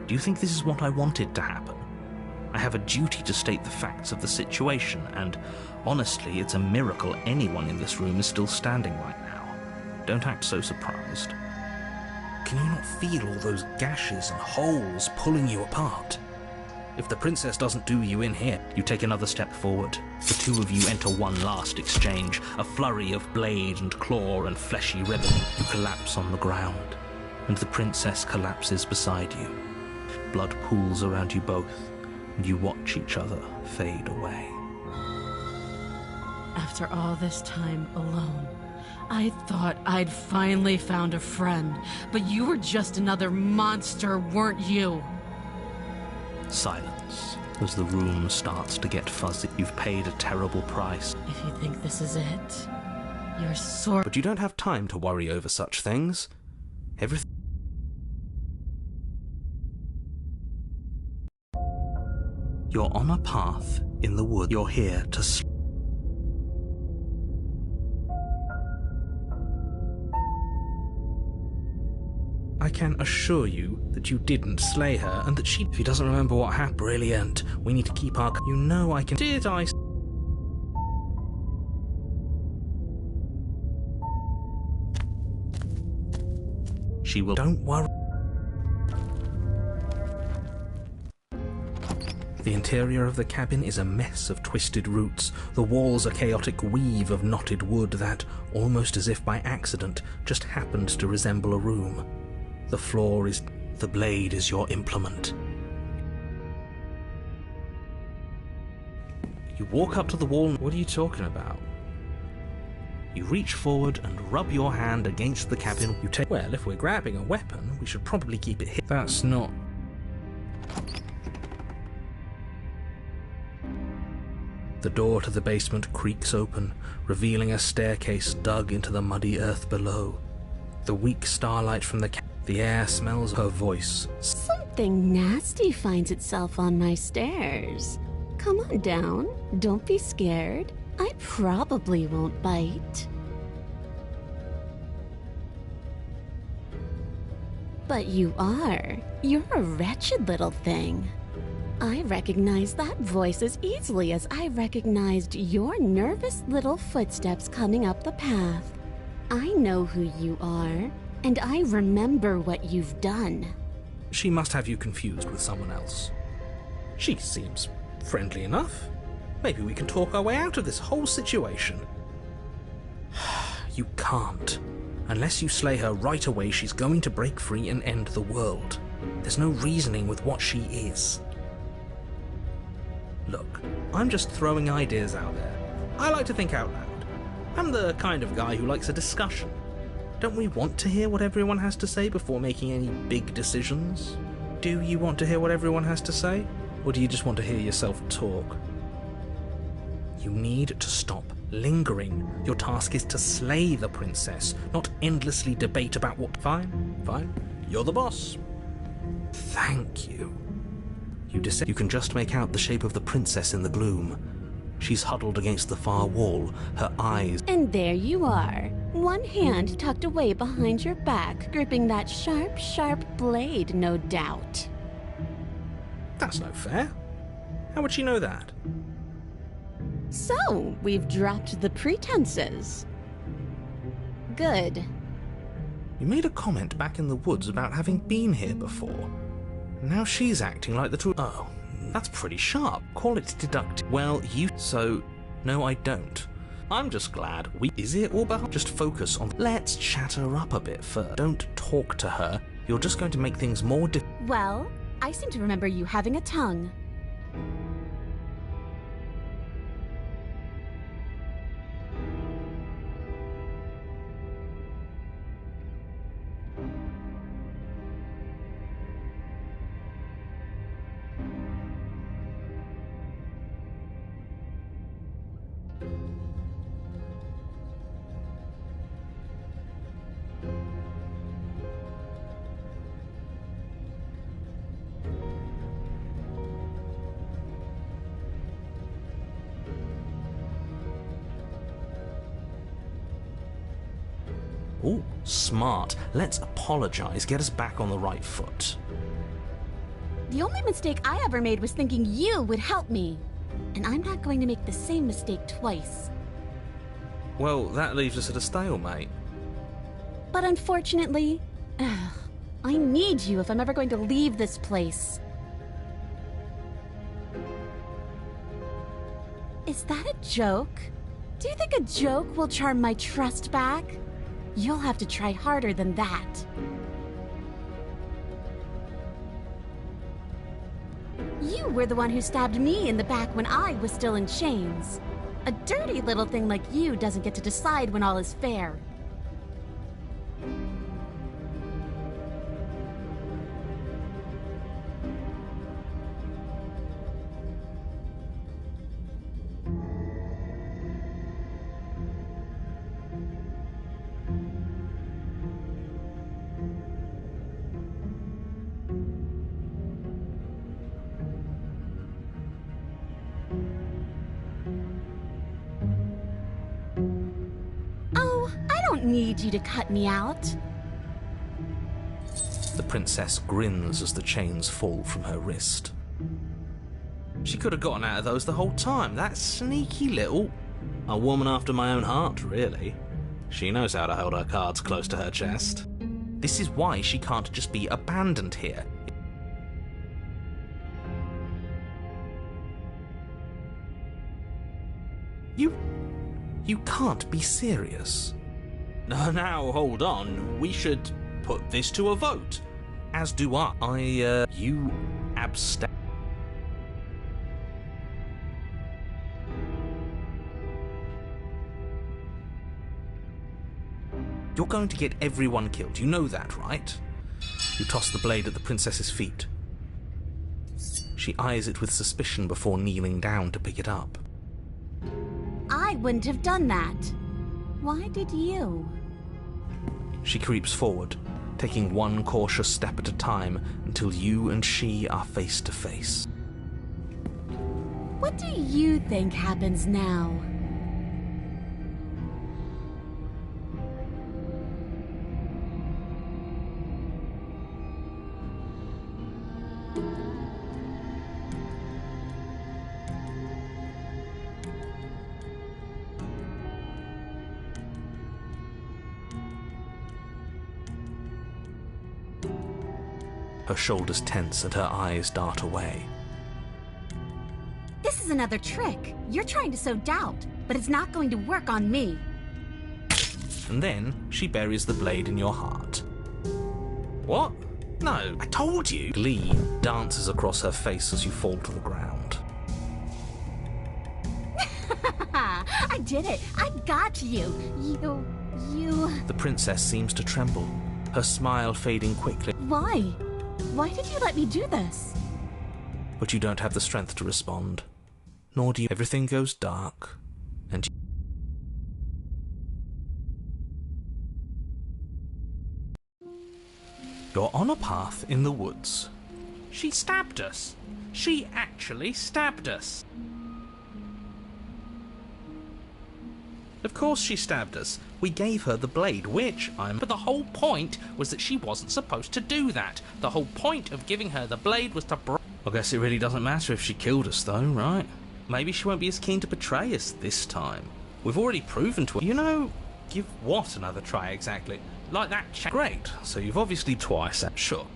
Do you think this is what I wanted to happen? I have a duty to state the facts of the situation, and honestly, it's a miracle anyone in this room is still standing right now. Don't act so surprised. Can you not feel all those gashes and holes pulling you apart? If the princess doesn't do you in here, you take another step forward. The two of you enter one last exchange, a flurry of blade and claw and fleshy ribbon. You collapse on the ground, and the princess collapses beside you. Blood pools around you both, and you watch each other fade away. After all this time alone, I thought I'd finally found a friend, but you were just another monster, weren't you? Silence. As the room starts to get fuzzy, you've paid a terrible price. If you think this is it, you're sore. But you don't have time to worry over such things. Everything... You're on a path in the wood. You're here to I can assure you that you didn't slay her, and that if he doesn't remember what happened, brilliant. We need to keep our... You know I can... Did I... She will... Don't worry. The interior of the cabin is a mess of twisted roots. The walls a chaotic weave of knotted wood that, almost as if by accident, just happened to resemble a room. The floor is... The blade is your implement. You walk up to the wall... What are you talking about? You reach forward and rub your hand against the cabin. You take... Well, if we're grabbing a weapon, we should probably keep it hidden. That's not... The door to the basement creaks open, revealing a staircase dug into the muddy earth below. The weak starlight from the air smells her voice. Something nasty finds itself on my stairs. Come on down. Don't be scared. I probably won't bite. But you are. You're a wretched little thing. I recognize that voice as easily as I recognized your nervous little footsteps coming up the path. I know who you are, and I remember what you've done. she must have you confused with someone else. She seems friendly enough. Maybe we can talk our way out of this whole situation. You can't. Unless you slay her right away, she's going to break free and end the world. There's no reasoning with what she is. Look, I'm just throwing ideas out there. I like to think out loud. I'm the kind of guy who likes a discussion. Don't we want to hear what everyone has to say before making any big decisions? Do you want to hear what everyone has to say? Or do you just want to hear yourself talk? You need to stop lingering. Your task is to slay the princess, not endlessly debate about what... Fine. You're the boss. Thank you. You can just make out the shape of the princess in the gloom. She's huddled against the far wall, her eyes... And there you are, one hand tucked away behind your back, gripping that sharp, sharp blade, no doubt. That's no fair. How would she know that? So, we've dropped the pretenses. Good. You made a comment back in the woods about having been here before. Now she's acting like the two... Oh, that's pretty sharp. Call it deductive. Well, So, no, I don't. I'm just glad we... Is it or behind? Just focus on... Let's chat her up a bit first. Don't talk to her. You're just going to make things more Well, I seem to remember you having a tongue. Ooh, smart. Let's apologize, get us back on the right foot. The only mistake I ever made was thinking you would help me. And I'm not going to make the same mistake twice. Well, that leaves us at a stalemate. But unfortunately, I need you if I'm ever going to leave this place. Is that a joke? Do you think a joke will charm my trust back? You'll have to try harder than that. You were the one who stabbed me in the back when I was still in chains. A dirty little thing like you doesn't get to decide when all is fair. I don't need you to cut me out. The princess grins as the chains fall from her wrist. She could have gotten out of those the whole time. That sneaky little... A woman after my own heart, really. She knows how to hold her cards close to her chest. This is why she can't just be abandoned here. You can't be serious. Now, hold on. We should put this to a vote. As do I. You abstain. You're going to get everyone killed. You know that, right? You toss the blade at the princess's feet. She eyes it with suspicion before kneeling down to pick it up. I wouldn't have done that. Why did you? She creeps forward, taking one cautious step at a time until you and she are face to face. What do you think happens now? Her shoulders tense and her eyes dart away. This is another trick. You're trying to sow doubt, but it's not going to work on me. And then she buries the blade in your heart. What? No, I told you! Glee dances across her face as you fall to the ground. I did it! I got you! You... The princess seems to tremble, her smile fading quickly. Why? Why did you let me do this? But you don't have the strength to respond. Nor do you. Everything goes dark, and you're on a path in the woods. She stabbed us. She actually stabbed us. Of course she stabbed us. We gave her the blade, which But the whole point was that she wasn't supposed to do that. The whole point of giving her the blade was to I guess it really doesn't matter if she killed us, though, right? Maybe she won't be as keen to betray us this time. We've already proven to her. You know, give what another try exactly? like that. Great. So you've obviously twice. Sure.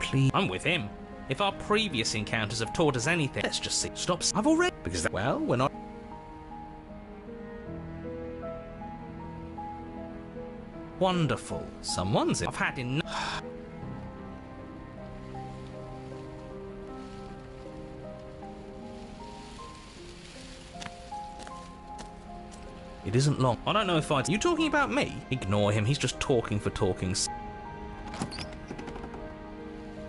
Please. I'm with him. If our previous encounters have taught us anything, Let's just see. Stop. I've already. Because that. Well, we're not. Wonderful. Someone's in. I've had enough. It isn't long. I don't know if I'd. You talking about me? Ignore him. He's just talking for talking's.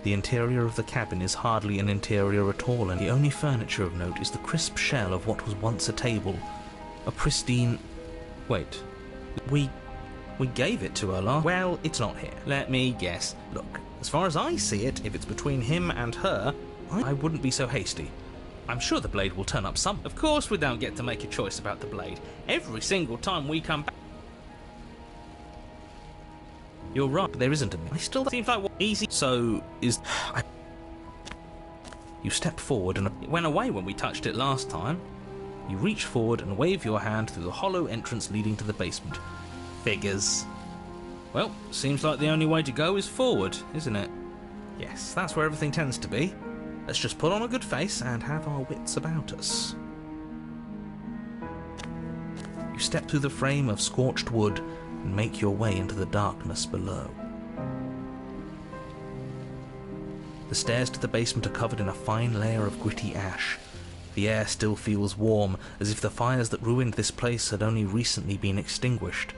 The interior of the cabin is hardly an interior at all, and the only furniture of note is the crisp shell of what was once a table. A pristine... Wait. We gave it to her last... Well, it's not here. Let me guess. Look, as far as I see it, if it's between him and her, I wouldn't be so hasty. I'm sure the blade will turn up some... Of course we don't get to make a choice about the blade. Every single time we come back... You're right, but there isn't a... I still... Seems like easy... So, is... You step forward and... It went away when we touched it last time. You reach forward and wave your hand through the hollow entrance leading to the basement. Figures. Well, seems like the only way to go is forward, isn't it? Yes, that's where everything tends to be. Let's just put on a good face and have our wits about us. You step through the frame of scorched wood and make your way into the darkness below. The stairs to the basement are covered in a fine layer of gritty ash. The air still feels warm, as if the fires that ruined this place had only recently been extinguished.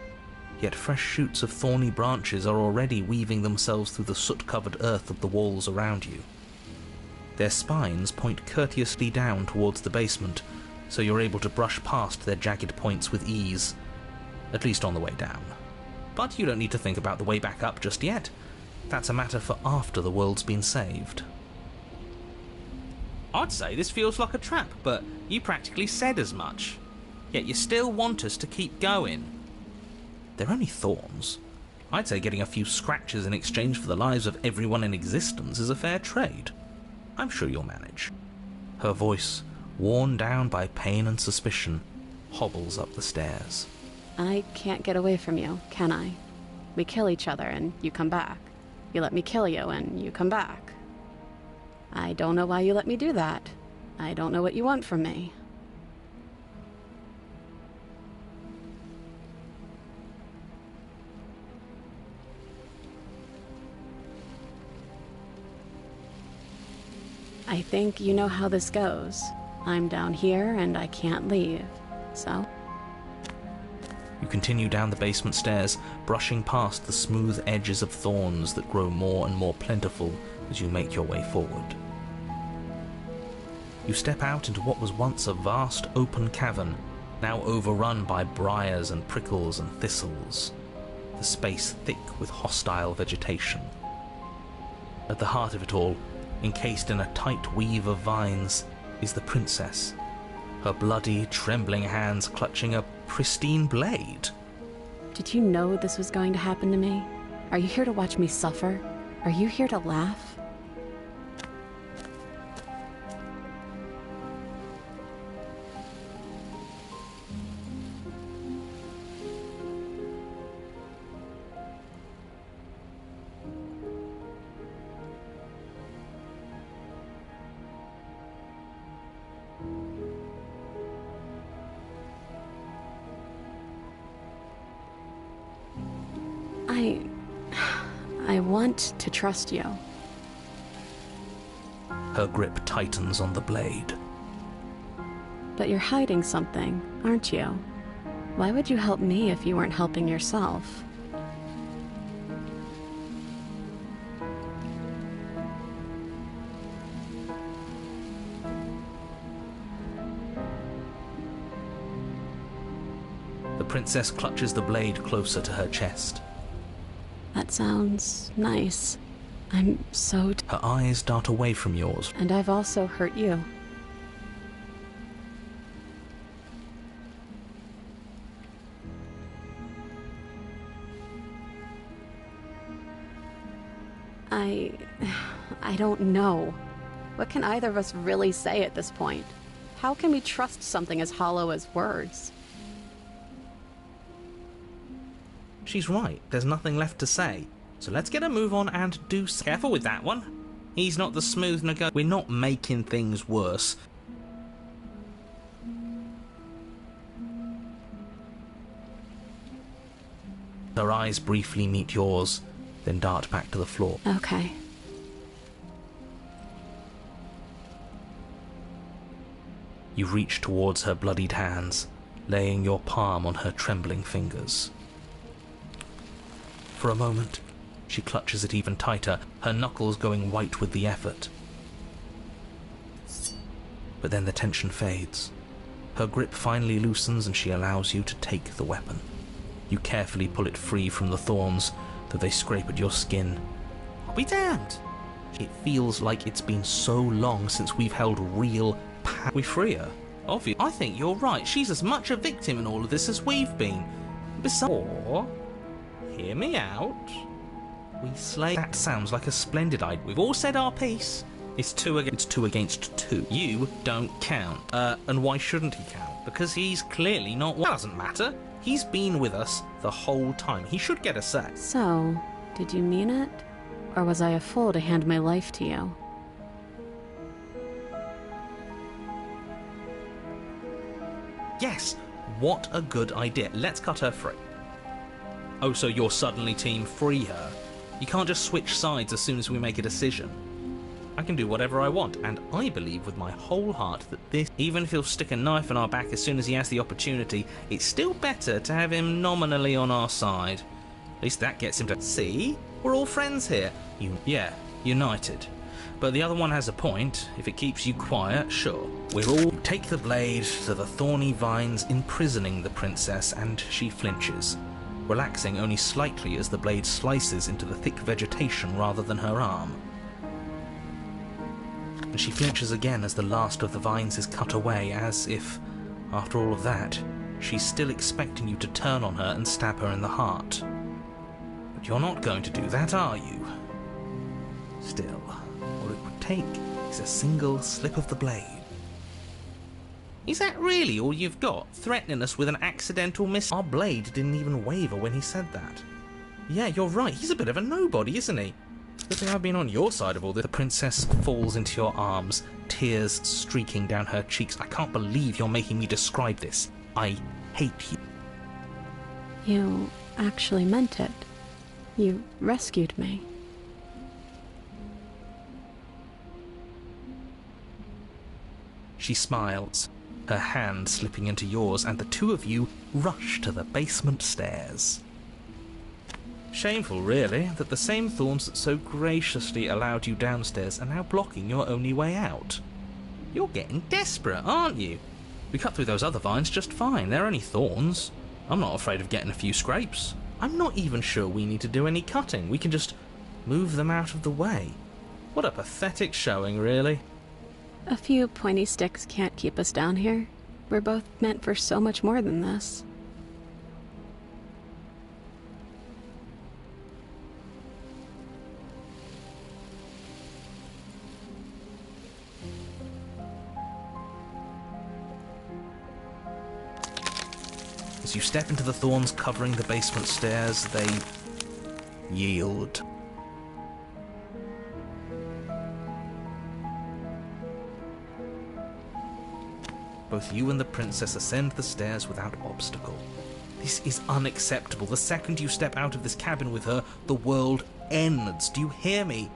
Yet fresh shoots of thorny branches are already weaving themselves through the soot-covered earth of the walls around you. Their spines point courteously down towards the basement, so you're able to brush past their jagged points with ease, at least on the way down. But you don't need to think about the way back up just yet. That's a matter for after the world's been saved. I'd say this feels like a trap, but you practically said as much. Yet you still want us to keep going. They're only thorns. I'd say getting a few scratches in exchange for the lives of everyone in existence is a fair trade. I'm sure you'll manage. Her voice, worn down by pain and suspicion, hobbles up the stairs. I can't get away from you, can I? We kill each other and you come back. You let me kill you and you come back. I don't know why you let me do that. I don't know what you want from me. I think you know how this goes. I'm down here and I can't leave, so... You continue down the basement stairs, brushing past the smooth edges of thorns that grow more and more plentiful as you make your way forward. You step out into what was once a vast open cavern, now overrun by briars and prickles and thistles, the space thick with hostile vegetation. At the heart of it all, encased in a tight weave of vines, is the princess, her bloody, trembling hands clutching a pristine blade. Did you know this was going to happen to me? Are you here to watch me suffer? Are you here to laugh? I want to trust you. Her grip tightens on the blade. But you're hiding something, aren't you? Why would you help me if you weren't helping yourself? The princess clutches the blade closer to her chest. That sounds nice. I'm so... Her eyes dart away from yours. And I've also hurt you. I don't know. What can either of us really say at this point? How can we trust something as hollow as words? She's right. There's nothing left to say. So let's get a move on and do... Careful with that one. He's not the smooth nego... We're not making things worse. Her eyes briefly meet yours, then dart back to the floor. Okay. You reach towards her bloodied hands, laying your palm on her trembling fingers. For a moment, she clutches it even tighter, her knuckles going white with the effort. But then the tension fades. Her grip finally loosens and she allows you to take the weapon. You carefully pull it free from the thorns, though they scrape at your skin. I'll be damned! It feels like it's been so long since we've held real power. We free her. Obviously, I think you're right. She's as much a victim in all of this as we've been. Besides, or, hear me out. We slay. That sounds like a splendid idea. We've all said our piece. It's two against two. You don't count. And why shouldn't he count? Because he's clearly not one. That doesn't matter. He's been with us the whole time. He should get a say. So, did you mean it? Or was I a fool to hand my life to you? Yes, what a good idea. Let's cut her free. Oh, so you're suddenly team free her? You can't just switch sides as soon as we make a decision. I can do whatever I want, and I believe with my whole heart that this, even if he'll stick a knife in our back as soon as he has the opportunity, it's still better to have him nominally on our side. At least that gets him to... See? We're all friends here. Yeah, united. But the other one has a point. If it keeps you quiet, sure. We're all... Take the blade to the thorny vines imprisoning the princess, and she flinches, relaxing only slightly as the blade slices into the thick vegetation rather than her arm. And she flinches again as the last of the vines is cut away, as if, after all of that, she's still expecting you to turn on her and stab her in the heart. But you're not going to do that, are you? Still, all it would take is a single slip of the blade. Is that really all you've got? Threatening us with an accidental miss? Our blade didn't even waver when he said that. Yeah, you're right. He's a bit of a nobody, isn't he? Good thing I've been on your side of all this. The princess falls into your arms, tears streaking down her cheeks. I can't believe you're making me describe this. I hate you. You actually meant it. You rescued me. She smiles, her hand slipping into yours, and the two of you rush to the basement stairs. Shameful, really, that the same thorns that so graciously allowed you downstairs are now blocking your only way out. You're getting desperate, aren't you? We cut through those other vines just fine. They're only thorns. I'm not afraid of getting a few scrapes. I'm not even sure we need to do any cutting. We can just move them out of the way. What a pathetic showing, really. A few pointy sticks can't keep us down here. We're both meant for so much more than this. As you step into the thorns covering the basement stairs, they yield. Both you and the princess ascend the stairs without obstacle. This is unacceptable. The second you step out of this cabin with her, the world ends. Do you hear me?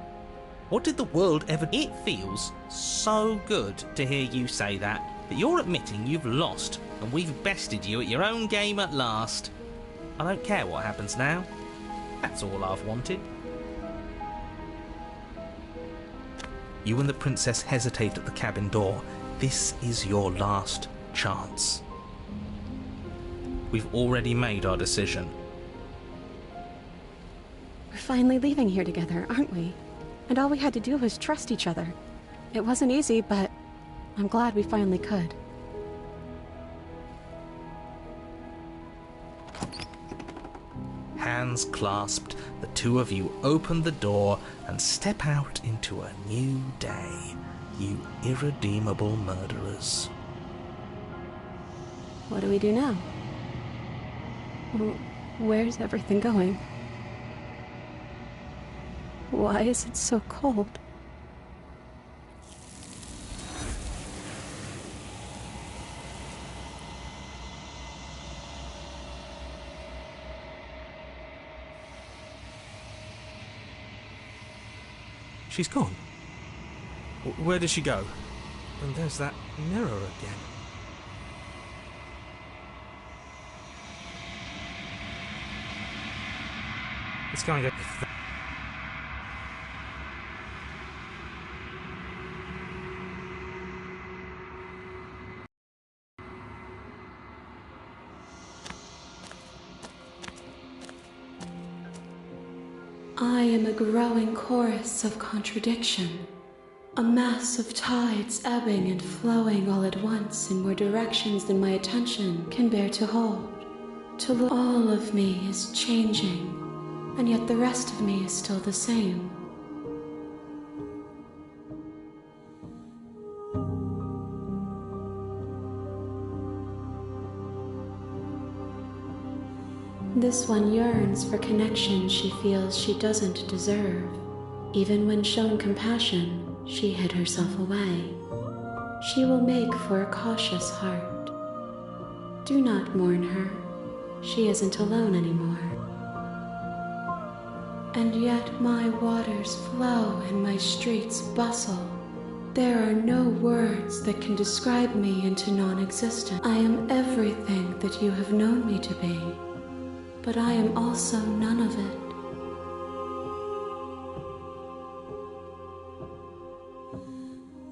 What did the world ever... It feels so good to hear you say that you're admitting you've lost, and we've bested you at your own game at last. I don't care what happens now. That's all I've wanted. You and the princess hesitate at the cabin door. This is your last chance. We've already made our decision. We're finally leaving here together, aren't we? And all we had to do was trust each other. It wasn't easy, but I'm glad we finally could. Hands clasped, the two of you open the door and step out into a new day, you irredeemable murderers. What do we do now? Where's everything going? Why is it so cold? She's gone. Where did she go? And there's that mirror again. It's going to... I am a growing chorus of contradiction, a mass of tides ebbing and flowing all at once in more directions than my attention can bear to hold. All of me is changing, and yet the rest of me is still the same. This one yearns for connection she feels she doesn't deserve. Even when shown compassion, she hid herself away. She will make for a cautious heart. Do not mourn her. She isn't alone anymore. And yet my waters flow and my streets bustle. There are no words that can describe me into non-existence. I am everything that you have known me to be, but I am also none of it.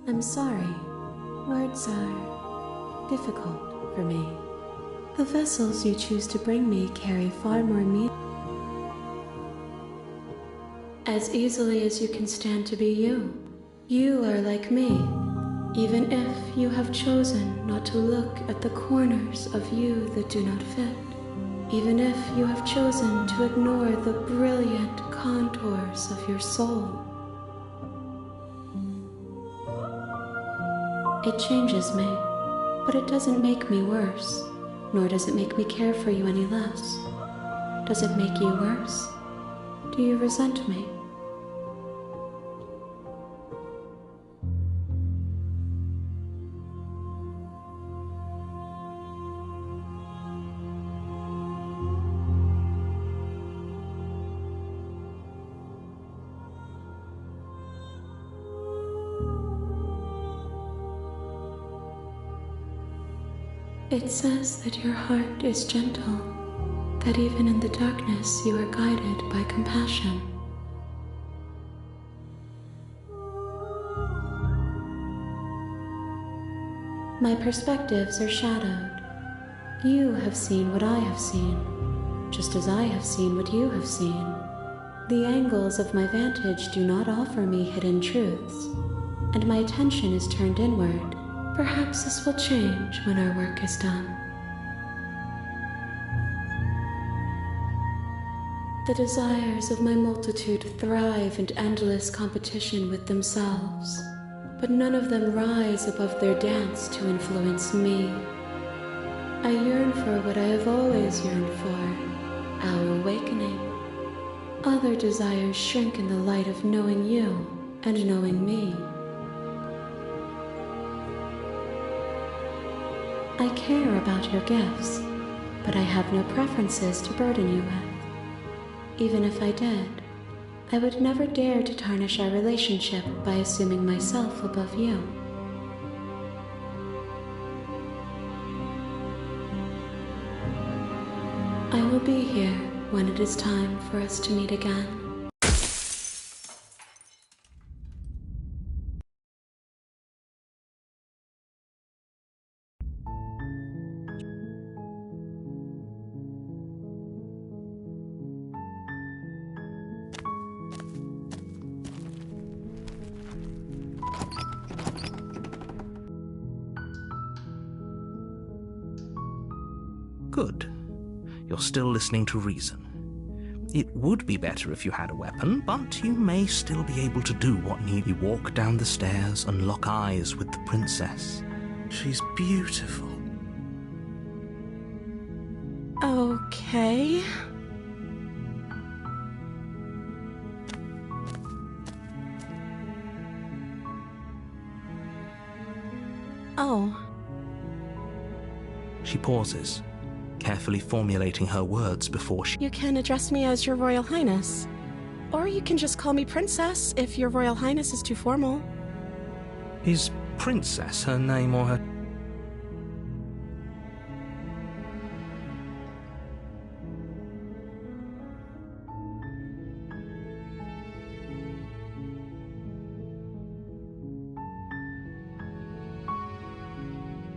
I'm sorry. Words are difficult for me. The vessels you choose to bring me carry far more meaning. As easily as you can stand to be you. You are like me, even if you have chosen not to look at the corners of you that do not fit. Even if you have chosen to ignore the brilliant contours of your soul. It changes me, but it doesn't make me worse, nor does it make me care for you any less. Does it make you worse? Do you resent me? It says that your heart is gentle, that even in the darkness you are guided by compassion. My perspectives are shadowed. You have seen what I have seen, just as I have seen what you have seen. The angles of my vantage do not offer me hidden truths, and my attention is turned inward. Perhaps this will change when our work is done. The desires of my multitude thrive in endless competition with themselves, but none of them rise above their dance to influence me. I yearn for what I have always yearned for, our awakening. Other desires shrink in the light of knowing you and knowing me. I care about your gifts, but I have no preferences to burden you with. Even if I did, I would never dare to tarnish our relationship by assuming myself above you. I will be here when it is time for us to meet again. Good. You're still listening to reason. It would be better if you had a weapon, but you may still be able to do what need. You walk down the stairs and lock eyes with the princess. She's beautiful. Okay. Oh. She pauses, carefully formulating her words before she... You can address me as Your Royal Highness. Or you can just call me Princess if Your Royal Highness is too formal. Is Princess her name or her...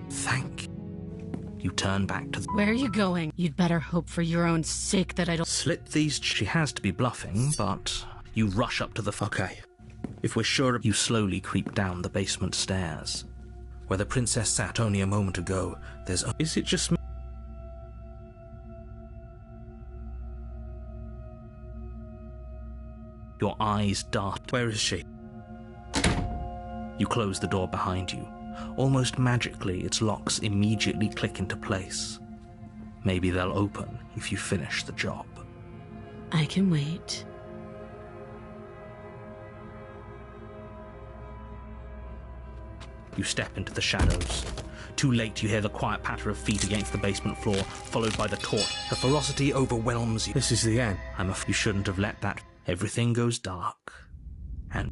Thank you. You turn back to the... Where are you going? You'd better hope for your own sake that I don't... Slip these... She has to be bluffing, but... You rush up to the... Okay. If we're sure... You slowly creep down the basement stairs. Where the princess sat only a moment ago, there's... Is it just me? Your eyes dart. Where is she? You close the door behind you. Almost magically, its locks immediately click into place. Maybe they'll open if you finish the job. I can wait. You step into the shadows. Too late, you hear the quiet patter of feet against the basement floor, followed by the torch. The ferocity overwhelms you. This is the end. You shouldn't have let that... Everything goes dark. And...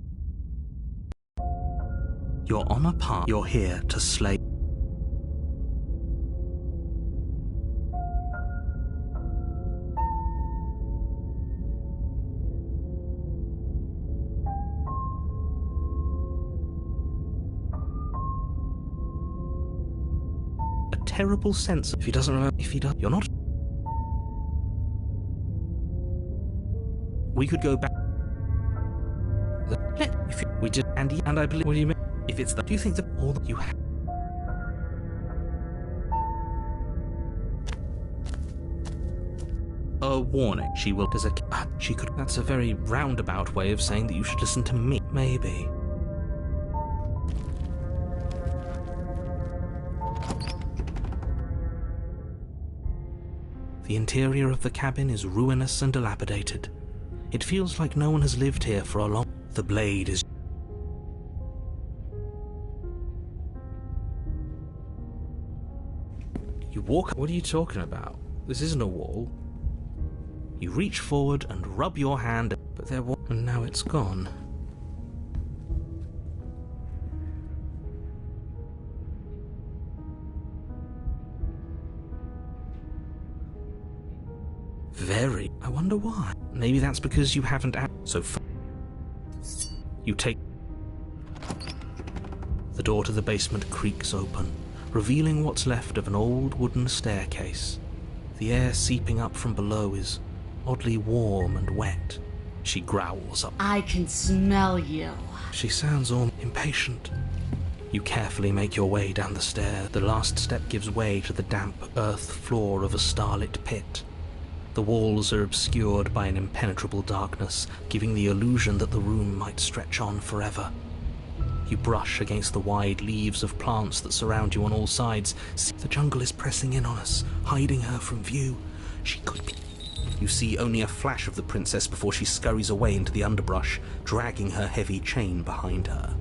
You're on a path. You're here to slay... A terrible sense of... If he doesn't remember... If he does... You're not... We could go back... If we did... And I believe... What do you mean? If it's that, do you think that all that you have... A warning. She will... There's a... she could... That's a very roundabout way of saying that you should listen to me. Maybe. The interior of the cabin is ruinous and dilapidated. It feels like no one has lived here for a long... The blade is... You walk... What are you talking about? This isn't a wall. You reach forward and rub your hand, but there was... And now it's gone. Very. I wonder why. Maybe that's because you haven't... So far. You take... The door to the basement creaks open, revealing what's left of an old wooden staircase. The air seeping up from below is oddly warm and wet. She growls up. I can smell you. She sounds all impatient. You carefully make your way down the stair. The last step gives way to the damp earth floor of a starlit pit. The walls are obscured by an impenetrable darkness, giving the illusion that the room might stretch on forever. You brush against the wide leaves of plants that surround you on all sides. The jungle is pressing in on us, hiding her from view. She could be... You see only a flash of the princess before she scurries away into the underbrush, dragging her heavy chain behind her.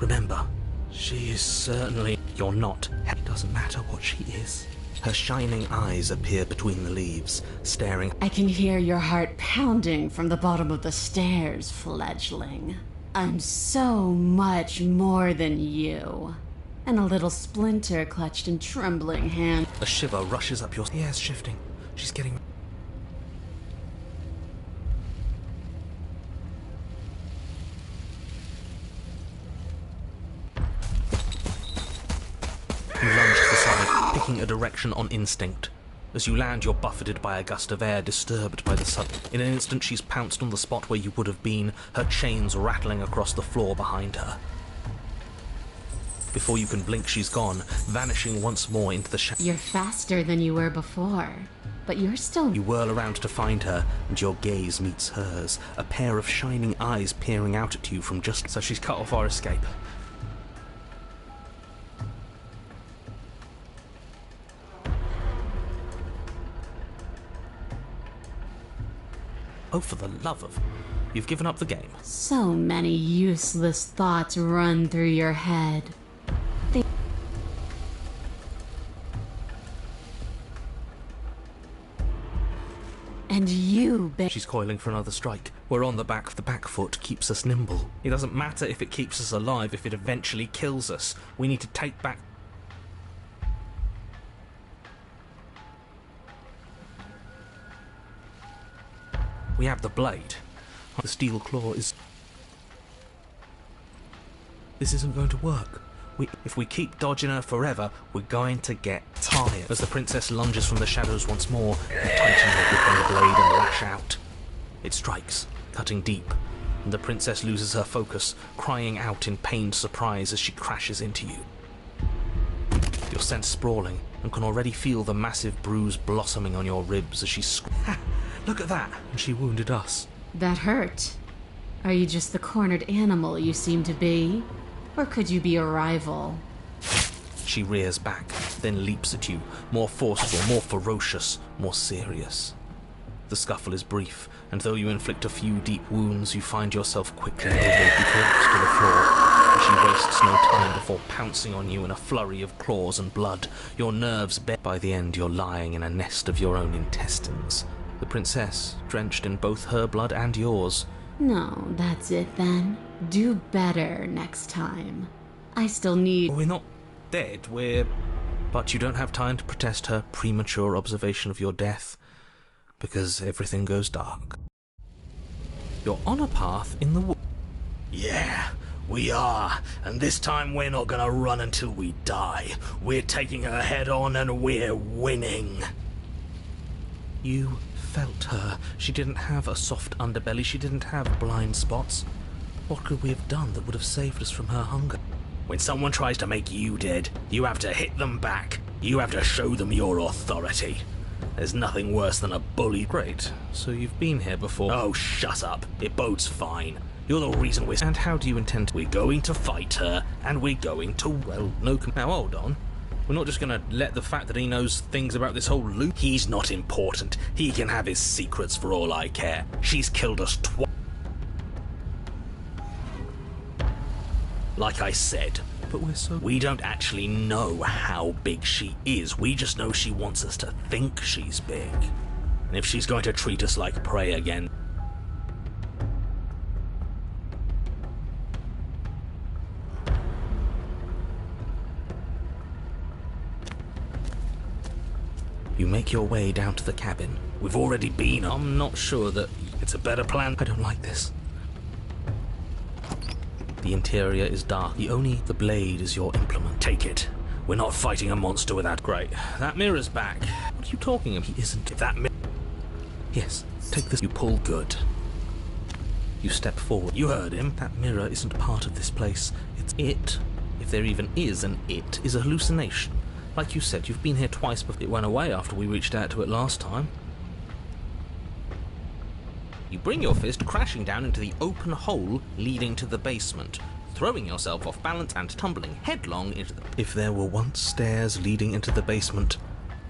Remember, she is certainly... You're not. It doesn't matter what she is. Her shining eyes appear between the leaves, staring... I can hear your heart pounding from the bottom of the stairs, fledgling. I'm so much more than you. And a little splinter clutched in trembling hand. A shiver rushes up your... Yes, shifting. She's getting... You lunge to the side, picking a direction on instinct. As you land, you're buffeted by a gust of air, disturbed by the sudden. In an instant, she's pounced on the spot where you would have been, her chains rattling across the floor behind her. Before you can blink, she's gone, vanishing once more into the shadow. You're faster than you were before, but you're still... You whirl around to find her, and your gaze meets hers, a pair of shining eyes peering out at you from just... So she's cut off our escape. Oh, for the love of... You've given up the game. So many useless thoughts run through your head. And you... She's coiling for another strike. We're on the back. The back foot keeps us nimble. It doesn't matter if it keeps us alive, if it eventually kills us. We need to take back... We have the blade. The steel claw is... This isn't going to work. If we keep dodging her forever, we're going to get tired. As the princess lunges from the shadows once more, you tighten her grip on the blade and lash out. It strikes, cutting deep, and the princess loses her focus, crying out in pained surprise as she crashes into you. You're sent sprawling, and can already feel the massive bruise blossoming on your ribs as she screams. Look at that! And she wounded us. That hurt. Are you just the cornered animal you seem to be? Or could you be a rival? She rears back, then leaps at you, more forceful, more ferocious, more serious. The scuffle is brief, and though you inflict a few deep wounds, you find yourself quickly collapsed to the floor. And she wastes no time before pouncing on you in a flurry of claws and blood, your nerves bare. By the end, you're lying in a nest of your own intestines. The princess, drenched in both her blood and yours. No, that's it then. Do better next time. I still need... We're not dead, we're... But you don't have time to protest her premature observation of your death, because everything goes dark. You're on a path in the woods. Yeah, we are, and this time we're not gonna run until we die. We're taking her head on and we're winning. You felt her. She didn't have a soft underbelly, she didn't have blind spots. What could we have done that would have saved us from her hunger? When someone tries to make you dead, you have to hit them back. You have to show them your authority. There's nothing worse than a bully. Great. So you've been here before. Oh, shut up. It bodes fine. You're the reason we're... And how do you intend to... We're going to fight her, and we're going to... Well, no... Now, hold on. We're not just going to let the fact that he knows things about this whole loop... He's not important. He can have his secrets for all I care. She's killed us twice. Like I said, but we don't actually know how big she is. We just know she wants us to think she's big. And if she's going to treat us like prey again... You make your way down to the cabin. We've already been... I'm not sure that... It's a better plan. I don't like this. The interior is dark. The blade is your implement. Take it. We're not fighting a monster without... Great. That mirror's back. What are you talking about? He isn't. If that mirror... Yes, take this. You pull. Good. You step forward. You heard him. That mirror isn't part of this place. It's it. If there even is an it, is a hallucination. Like you said, you've been here twice before. It went away after we reached out to it last time. You bring your fist crashing down into the open hole leading to the basement, throwing yourself off balance and tumbling headlong into the... If there were once stairs leading into the basement,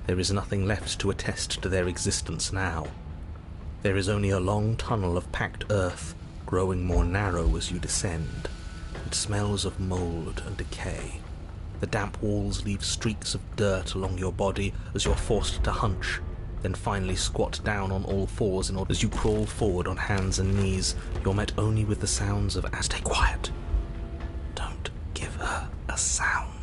there is nothing left to attest to their existence now. There is only a long tunnel of packed earth, growing more narrow as you descend. It smells of mould and decay. The damp walls leave streaks of dirt along your body as you're forced to hunch, then finally squat down on all fours in order. As you crawl forward on hands and knees, you're met only with the sounds of... Stay quiet. Don't give her a sound.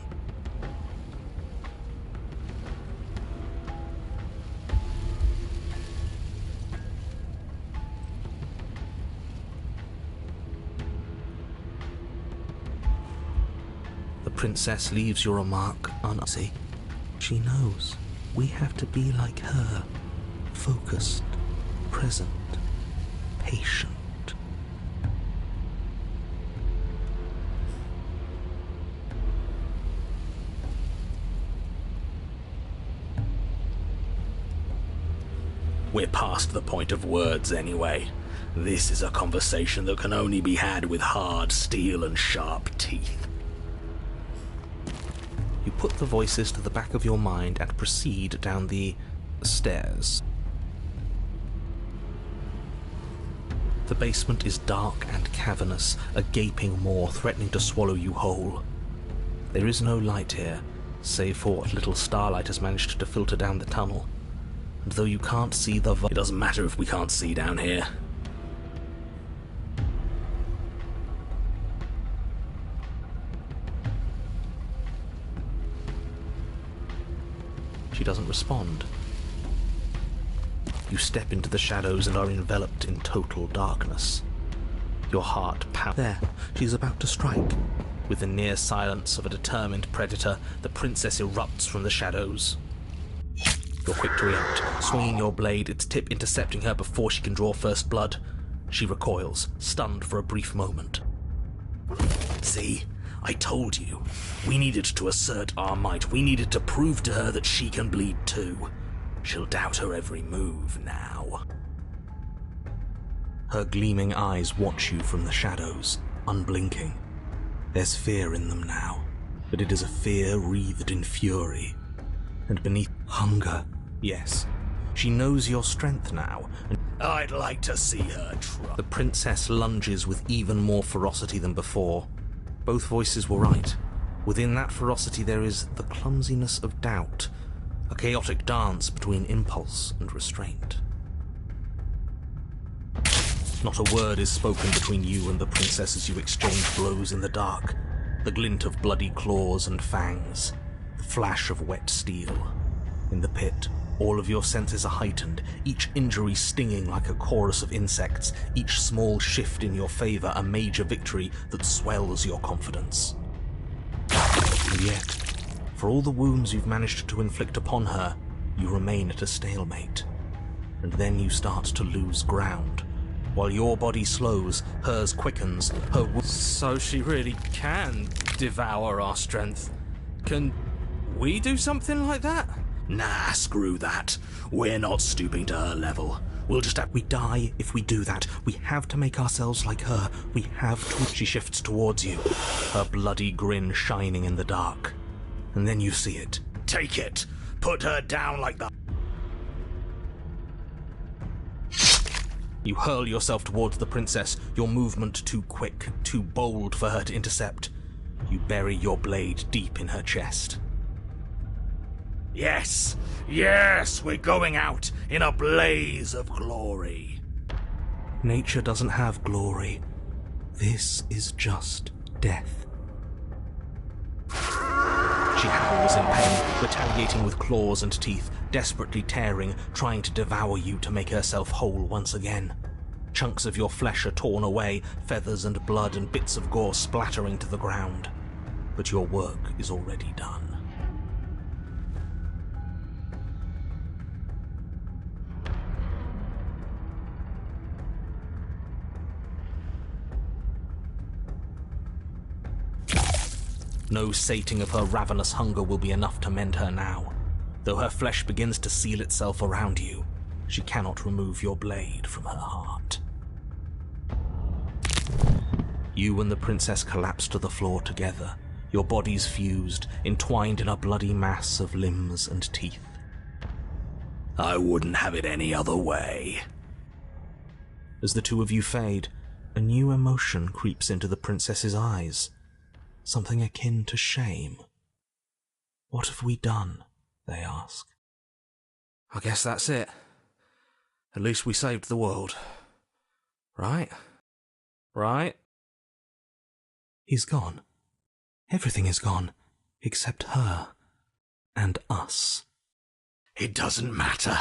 The princess leaves your remark unanswered. She knows we have to be like her, focused, present, patient. We're past the point of words anyway. This is a conversation that can only be had with hard steel and sharp teeth. You put the voices to the back of your mind and proceed down the stairs. The basement is dark and cavernous, a gaping maw threatening to swallow you whole. There is no light here, save for what little starlight has managed to filter down the tunnel. And though you can't see the... It doesn't matter if we can't see down here. She doesn't respond. You step into the shadows and are enveloped in total darkness. Your heart pounds. There, she's about to strike. With the near silence of a determined predator, the princess erupts from the shadows. You're quick to react, swinging your blade, its tip intercepting her before she can draw first blood. She recoils, stunned for a brief moment. See? I told you. We needed to assert our might. We needed to prove to her that she can bleed too. She'll doubt her every move now. Her gleaming eyes watch you from the shadows, unblinking. There's fear in them now, but it is a fear wreathed in fury. And beneath hunger, yes. She knows your strength now, and I'd like to see her try. The princess lunges with even more ferocity than before. Both voices were right. Within that ferocity there is the clumsiness of doubt, a chaotic dance between impulse and restraint. Not a word is spoken between you and the princess as you exchange blows in the dark. The glint of bloody claws and fangs, the flash of wet steel. In the pit, all of your senses are heightened, each injury stinging like a chorus of insects, each small shift in your favor a major victory that swells your confidence. And yet, for all the wounds you've managed to inflict upon her, you remain at a stalemate. And then you start to lose ground. While your body slows, hers quickens, her So she really can devour our strength. Can we do something like that? Nah, screw that. We're not stooping to her level. We'll just have... We die if we do that. We have to make ourselves like her. We have to... She shifts towards you, her bloody grin shining in the dark. And then you see it. Take it! Put her down like that! You hurl yourself towards the princess, your movement too quick, too bold for her to intercept. You bury your blade deep in her chest. Yes! Yes! We're going out in a blaze of glory. Nature doesn't have glory. This is just death. She howls in pain, retaliating with claws and teeth, desperately tearing, trying to devour you to make herself whole once again. Chunks of your flesh are torn away, feathers and blood and bits of gore splattering to the ground. But your work is already done. No sating of her ravenous hunger will be enough to mend her now. Though her flesh begins to seal itself around you, she cannot remove your blade from her heart. You and the princess collapse to the floor together, your bodies fused, entwined in a bloody mass of limbs and teeth. I wouldn't have it any other way. As the two of you fade, a new emotion creeps into the princess's eyes, something akin to shame. What have we done? They ask. I guess that's it. At least we saved the world. Right? Right? He's gone. Everything is gone, except her and us. It doesn't matter.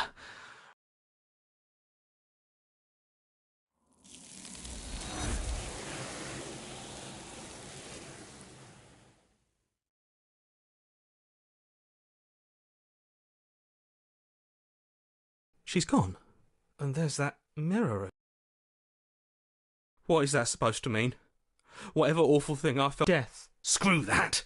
She's gone. And there's that mirror. What is that supposed to mean? Whatever awful thing I felt... Death. Screw that!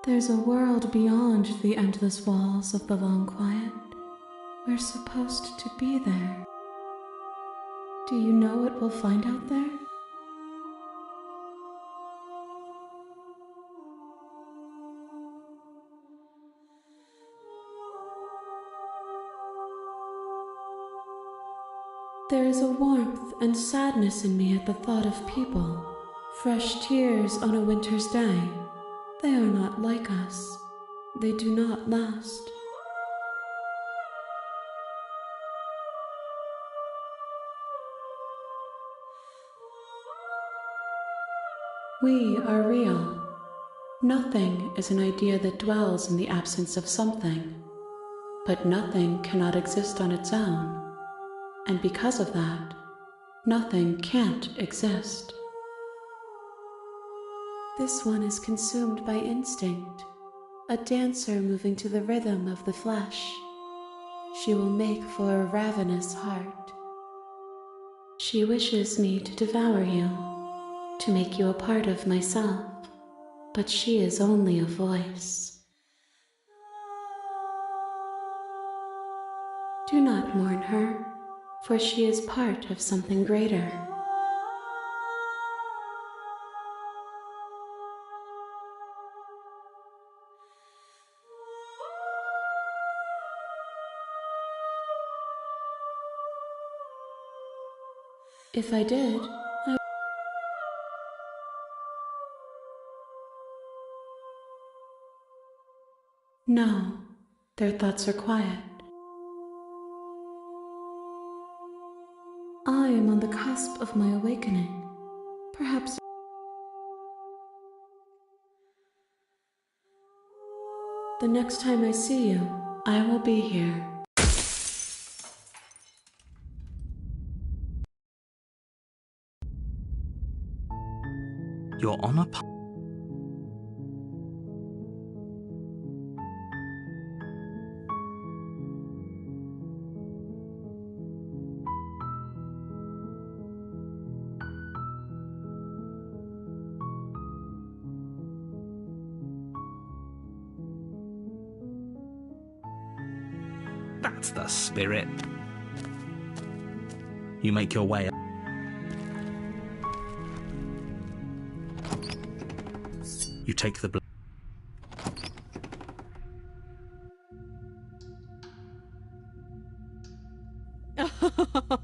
There's a world beyond the endless walls of the long quiet. We're supposed to be there. Do you know what we'll find out there? There is a warmth and sadness in me at the thought of people. Fresh tears on a winter's day. They are not like us. They do not last. We are real. Nothing is an idea that dwells in the absence of something. But nothing cannot exist on its own. And because of that, nothing can't exist. This one is consumed by instinct, a dancer moving to the rhythm of the flesh. She will make for a ravenous heart. She wishes me to devour you, to make you a part of myself, but she is only a voice. Do not mourn her, for she is part of something greater. If I did, No, their thoughts are quiet. I am on the cusp of my awakening. Perhaps the next time I see you, I will be here. You're on a That's the spirit. You make your way up. You take the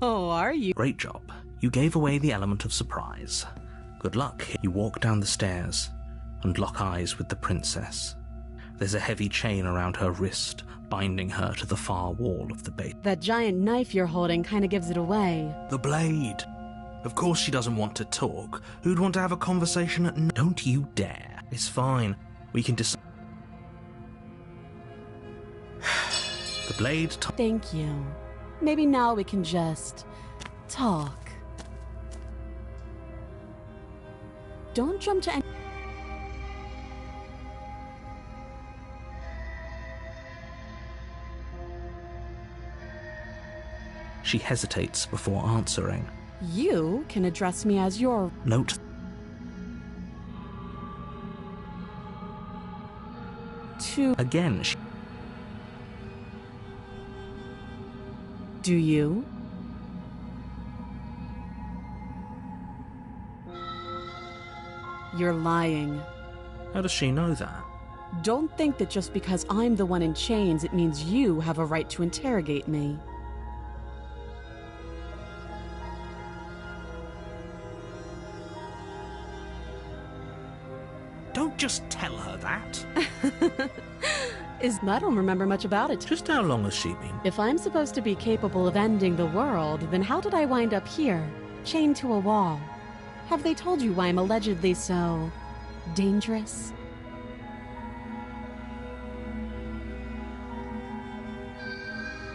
Oh, are you? Great job. You gave away the element of surprise. Good luck. You walk down the stairs and lock eyes with the princess. There's a heavy chain around her wrist, binding her to the far wall of the base. That giant knife you're holding kind of gives it away. The blade. Of course she doesn't want to talk. Who'd want to have a conversation at night? Don't you dare. It's fine. We can decide. The blade... Thank you. Maybe now we can just... talk. Don't jump to any... She hesitates before answering. You can address me as your... Note. To... Again, Do you? You're lying. How does she know that? Don't think that just because I'm the one in chains, it means you have a right to interrogate me. Don't just tell her that. I don't remember much about it. Just how long has she been? If I'm supposed to be capable of ending the world, then how did I wind up here, chained to a wall? Have they told you why I'm allegedly so... dangerous?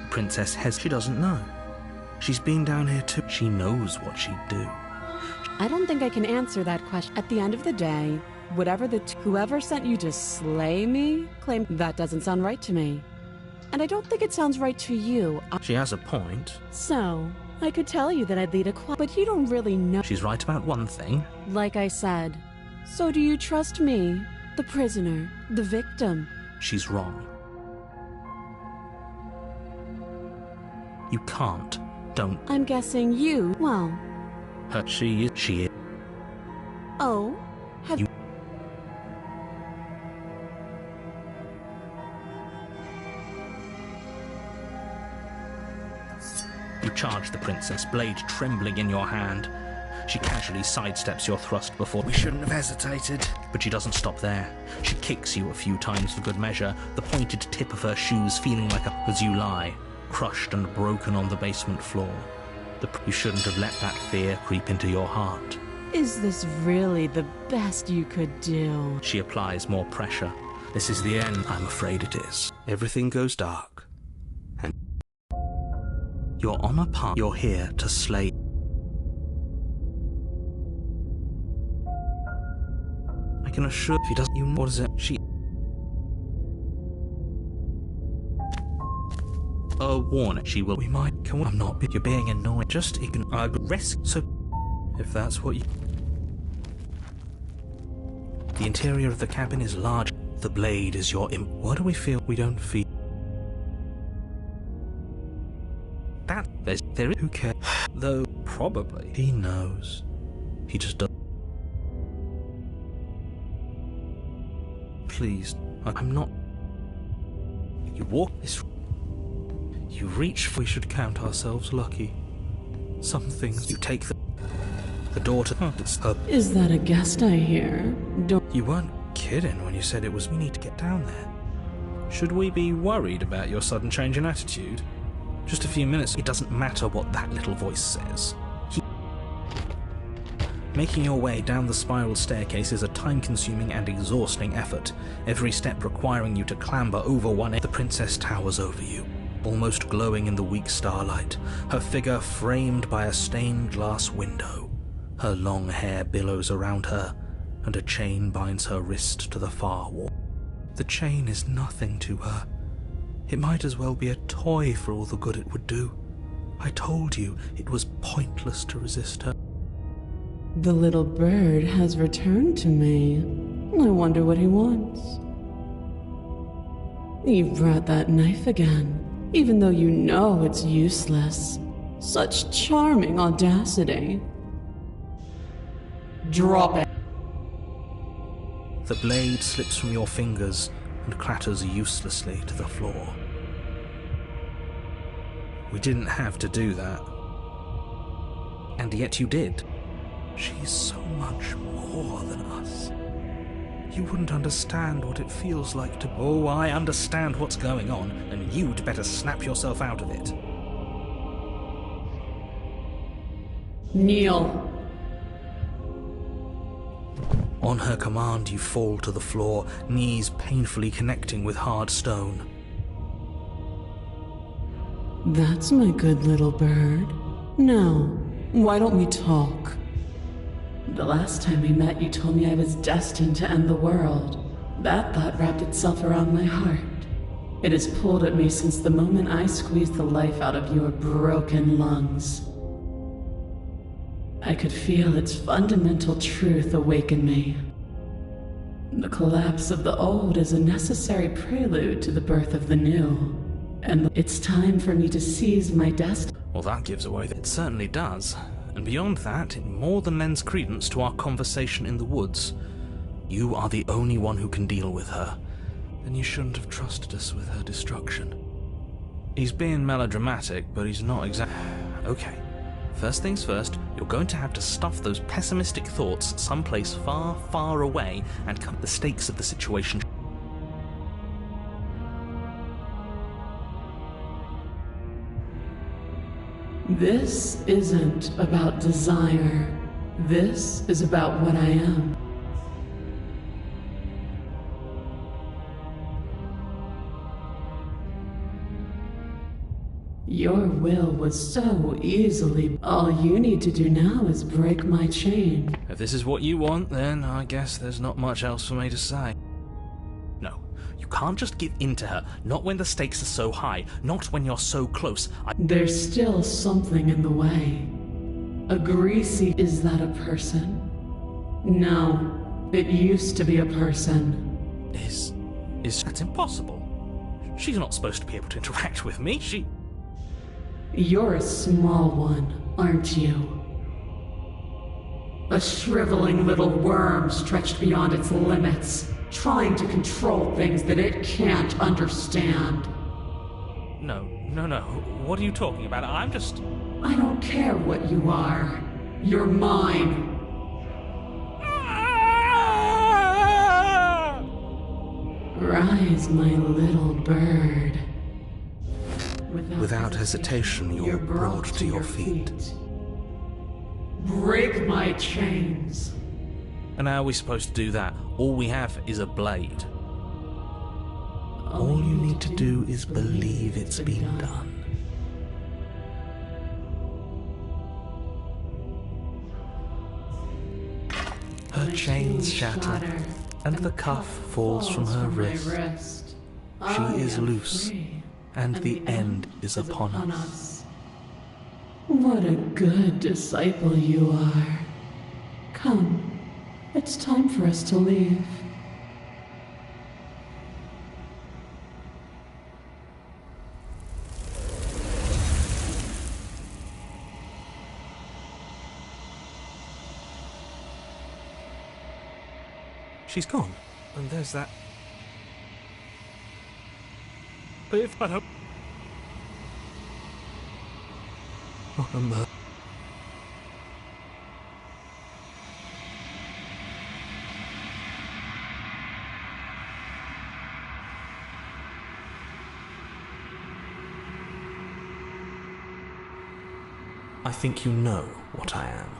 Princess she doesn't know. She's been down here too. She knows what she'd do. I don't think I can answer that question. At the end of the day, whoever sent you to slay me claimed that doesn't sound right to me. And I don't think it sounds right to you. She has a point. So, I could tell you that I'd lead a but you don't really know. She's right about one thing. Like I said. So do you trust me, the prisoner, the victim? She's wrong. You can't. Don't. I'm guessing you, well... She is. Oh? Have you... You charge the princess, blade trembling in your hand. She casually sidesteps your thrust before... We shouldn't have hesitated. But she doesn't stop there. She kicks you a few times for good measure, the pointed tip of her shoes feeling like as you lie, crushed and broken on the basement floor. You shouldn't have let that fear creep into your heart. Is this really the best you could do? She applies more pressure. This is the end. I'm afraid it is. Everything goes dark. And you're on a path. You're here to slay. I can assure if he doesn't, you know what is it? She... A warning. She will... We might... Can we... I'm not... You're being annoying. Just ignore... I risk... So... If that's what you... The interior of the cabin is large. The blade is your What do we feel? We don't feel... That... There is... Who cares? Though... Probably. He knows. He just doesn't... Please. I'm not... You walk this... You reach... We should count ourselves lucky. Some things... You take the daughter... It's her... Is that a guest I hear? You weren't kidding when you said it was... We need to get down there. Should we be worried about your sudden change in attitude? Just a few minutes... It doesn't matter what that little voice says. Making your way down the spiral staircase is a time-consuming and exhausting effort, every step requiring you to clamber over one edge. The princess towers over you, almost glowing in the weak starlight, her figure framed by a stained glass window. Her long hair billows around her, and a chain binds her wrist to the far wall. The chain is nothing to her. It might as well be a toy for all the good it would do. I told you it was pointless to resist her. The little bird has returned to me. I wonder what he wants. You brought that knife again, even though you know it's useless. Such charming audacity. Drop it. The blade slips from your fingers and clatters uselessly to the floor. We didn't have to do that. And yet you did. She's so much more than us. You wouldn't understand what it feels like to... Oh, I understand what's going on, and you'd better snap yourself out of it. Kneel. On her command, you fall to the floor, knees painfully connecting with hard stone. That's my good little bird. Now, why don't we talk? The last time we met, you told me I was destined to end the world. That thought wrapped itself around my heart. It has pulled at me since the moment I squeezed the life out of your broken lungs. I could feel its fundamental truth awaken me. The collapse of the old is a necessary prelude to the birth of the new, and it's time for me to seize my destiny. Well, that gives away that it certainly does. And beyond that, it more than lends credence to our conversation in the woods. You are the only one who can deal with her. Then you shouldn't have trusted us with her destruction. He's being melodramatic, but he's not exactly... Okay. First things first, you're going to have to stuff those pessimistic thoughts someplace far, far away and cut the stakes of the situation. This isn't about desire. This is about what I am. Your will was so easily. All you need to do now is break my chain. If this is what you want, then I guess there's not much else for me to say. No, you can't just give in to her. Not when the stakes are so high. Not when you're so close. There's still something in the way. A greasy... Is that a person? No, it used to be a person. That's impossible. She's not supposed to be able to interact with me. You're a small one, aren't you? A shriveling little worm stretched beyond its limits, trying to control things that it can't understand. No. What are you talking about? I don't care what you are. You're mine. Rise, my little bird. Without hesitation, you're brought to your feet. Break my chains. And how are we supposed to do that? All we have is a blade. All you need to do is believe it's been done. Her chains shatter, and the cuff falls from her wrist. She is loose, and the end is upon us. What a good disciple you are. Come, it's time for us to leave. She's gone, and there's that... But if I don't... Not a murder. I think you know what I am.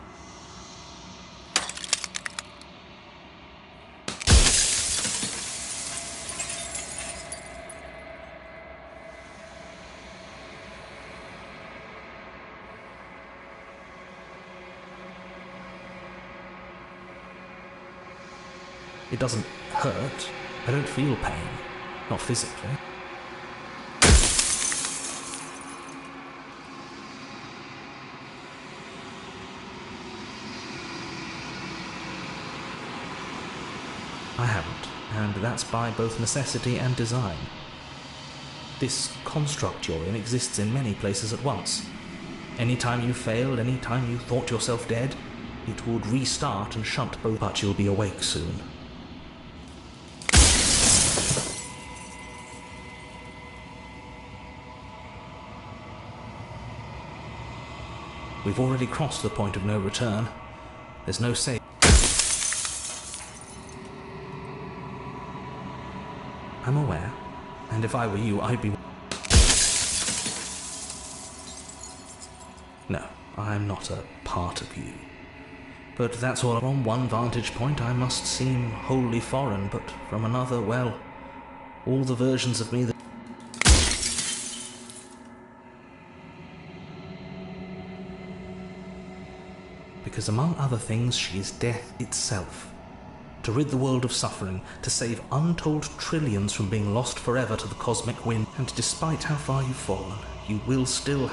It doesn't hurt. I don't feel pain. Not physically. I haven't, and that's by both necessity and design. This construct you're in exists in many places at once. Anytime you failed, anytime you thought yourself dead, it would restart and shunt both, but you'll be awake soon. We've already crossed the point of no return. There's no save. I'm aware, and if I were you, I'd be... No, I'm not a part of you. But that's all. From one vantage point I must seem wholly foreign, but from another, well, all the versions of me that... Because among other things, she is death itself. to rid the world of suffering, to save untold trillions from being lost forever to the cosmic wind, and despite how far you've fallen, you will still...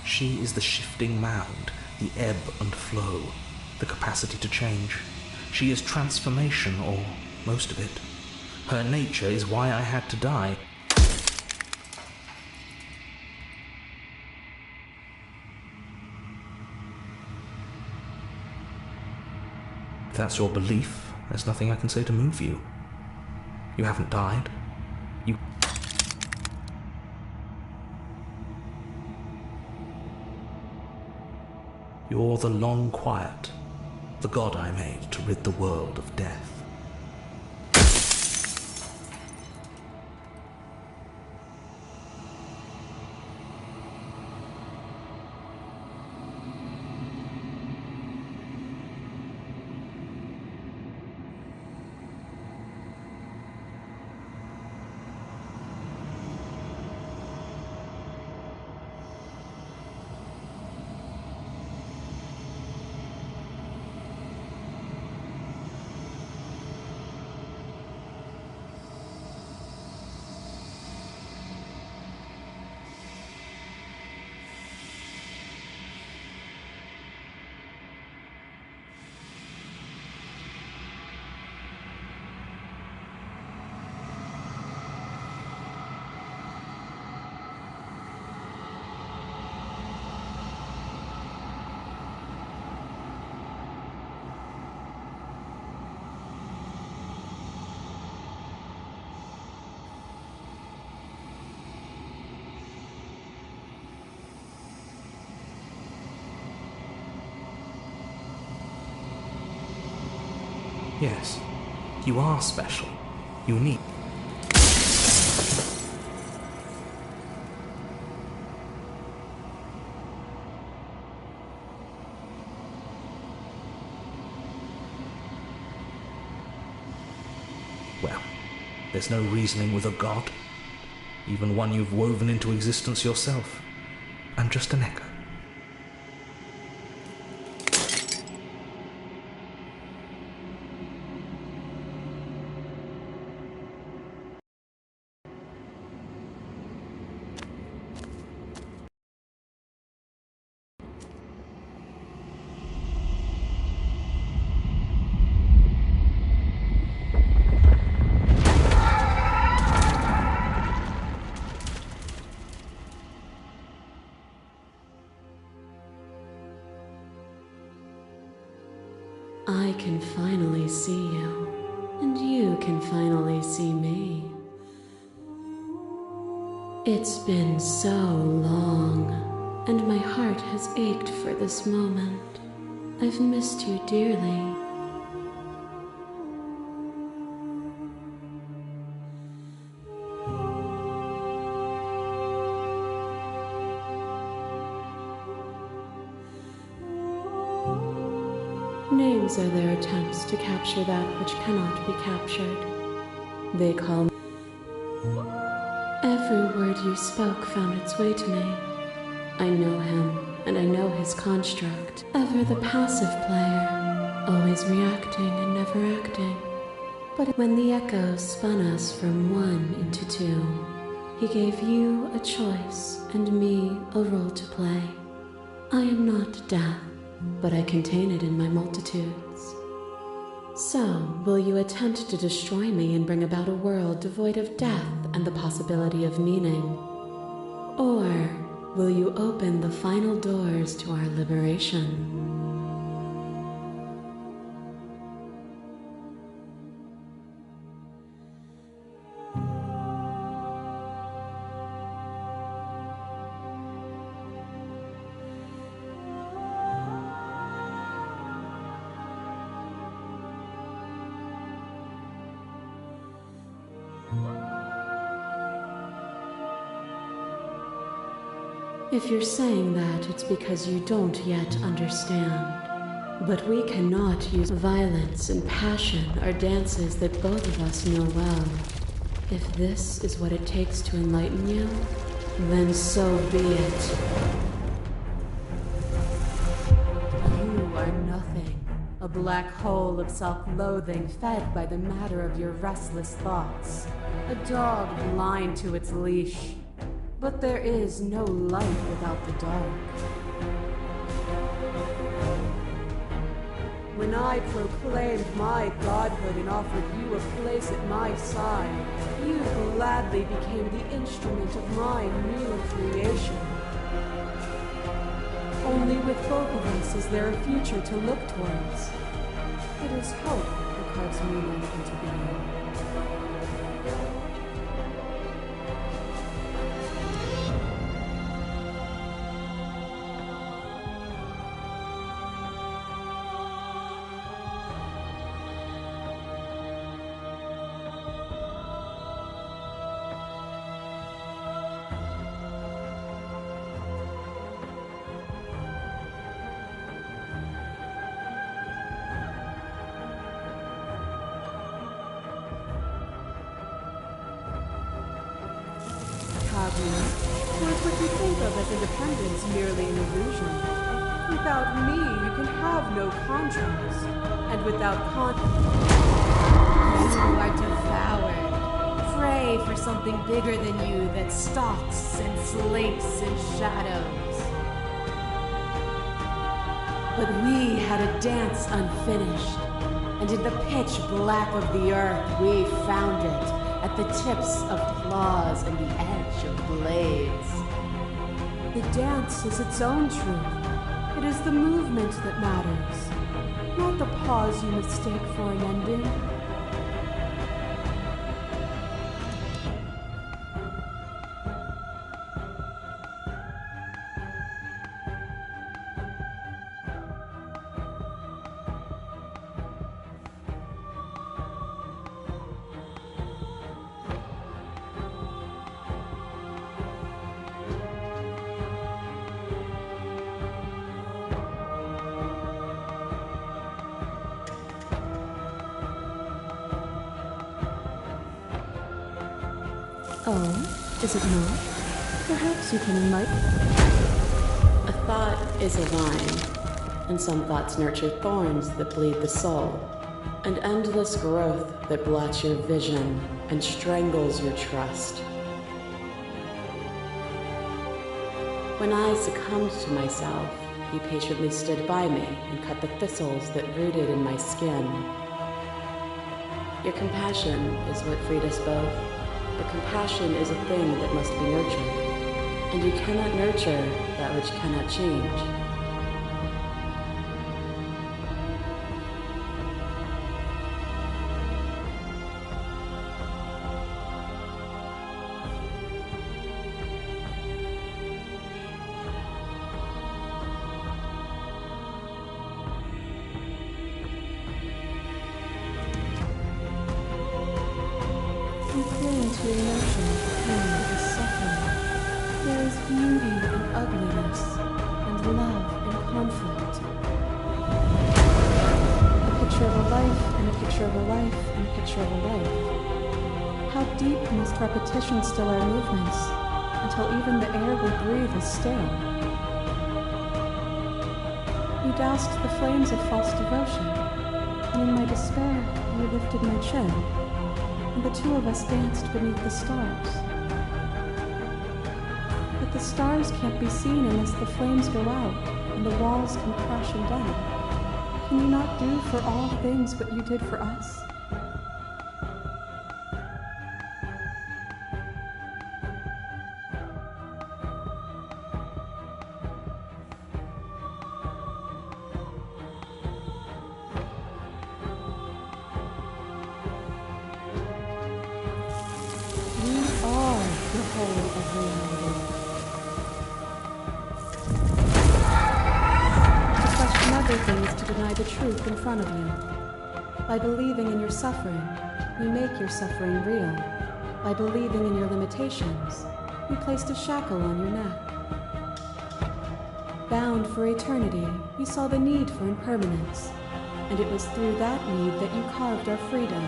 She is the shifting mound, the ebb and flow, the capacity to change. She is transformation, or most of it. Her nature is why I had to die. If that's your belief, there's nothing I can say to move you. You haven't died. You're the long quiet, the god I made to rid the world of death. Yes, you are special, unique. Well, there's no reasoning with a god, even one you've woven into existence yourself. I'm just an echo. I can finally see you, and you can finally see me. It's been so long, and my heart has ached for this moment. I've missed you dearly. Names are their attempts to capture that which cannot be captured. They call me. Every word you spoke found its way to me. I know him, and I know his construct. Ever the passive player, always reacting and never acting. But when the echo spun us from one into two, he gave you a choice and me a role to play. I am not death, but I contain it in my multitudes. So, will you attempt to destroy me and bring about a world devoid of death and the possibility of meaning? Or will you open the final doors to our liberation? If you're saying that, it's because you don't yet understand. But we cannot use violence and passion are dances that both of us know well. If this is what it takes to enlighten you, then so be it. You are nothing. A black hole of self-loathing fed by the matter of your restless thoughts. A dog blind to its leash. But there is no light without the dark. When I proclaimed my godhood and offered you a place at my side, you gladly became the instrument of my new creation. Only with both of us is there a future to look towards. It is hope that carves meaning into being. Or is what you think of as independence merely an illusion? Without me, you can have no contrast. And without you are devoured. Pray for something bigger than you that stalks and slinks in shadows. But we had a dance unfinished. And in the pitch black of the earth, we found it. At the tips of claws and the edge of blades. The dance is its own truth. It is the movement that matters, not the pause you mistake for an ending. Oh, is it not? Perhaps you can enlighten. A thought is a vine, and some thoughts nurture thorns that bleed the soul, and endless growth that blots your vision and strangles your trust. When I succumbed to myself, you patiently stood by me and cut the thistles that rooted in my skin. Your compassion is what freed us both. But compassion is a thing that must be nurtured, and you cannot nurture that which cannot change. To emotion, pain, and suffering. There is beauty in ugliness, and love in conflict. A picture of a life, and a picture of a life, and a picture of a life. How deep must repetition still our movements, until even the air we breathe is still? You doused the flames of false devotion, and in my despair, you lifted my chin. And the two of us danced beneath the stars. But the stars can't be seen unless the flames go out and the walls come crashing down. Can you not do for all things what you did for us? The truth in front of you. By believing in your suffering, we make your suffering real. By believing in your limitations, we placed a shackle on your neck. Bound for eternity, we saw the need for impermanence, and it was through that need that you carved our freedom.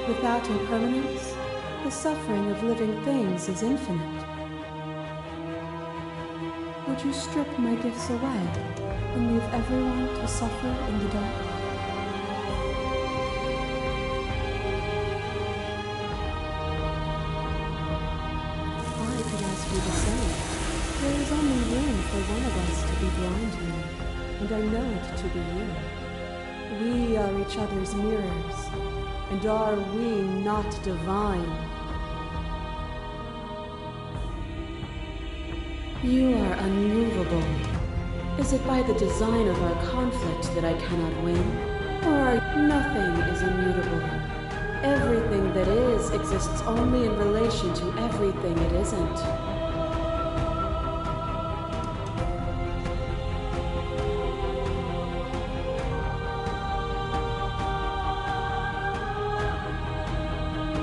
Without impermanence, the suffering of living things is infinite. Would you strip my gifts away and leave everyone to suffer in the dark? I could ask you the same. There is only room for one of us to be blind here, and I know it to be you. We are each other's mirrors, and are we not divine? You are unmovable. Is it by the design of our conflict that I cannot win? Or nothing is immutable? Everything that is exists only in relation to everything it isn't.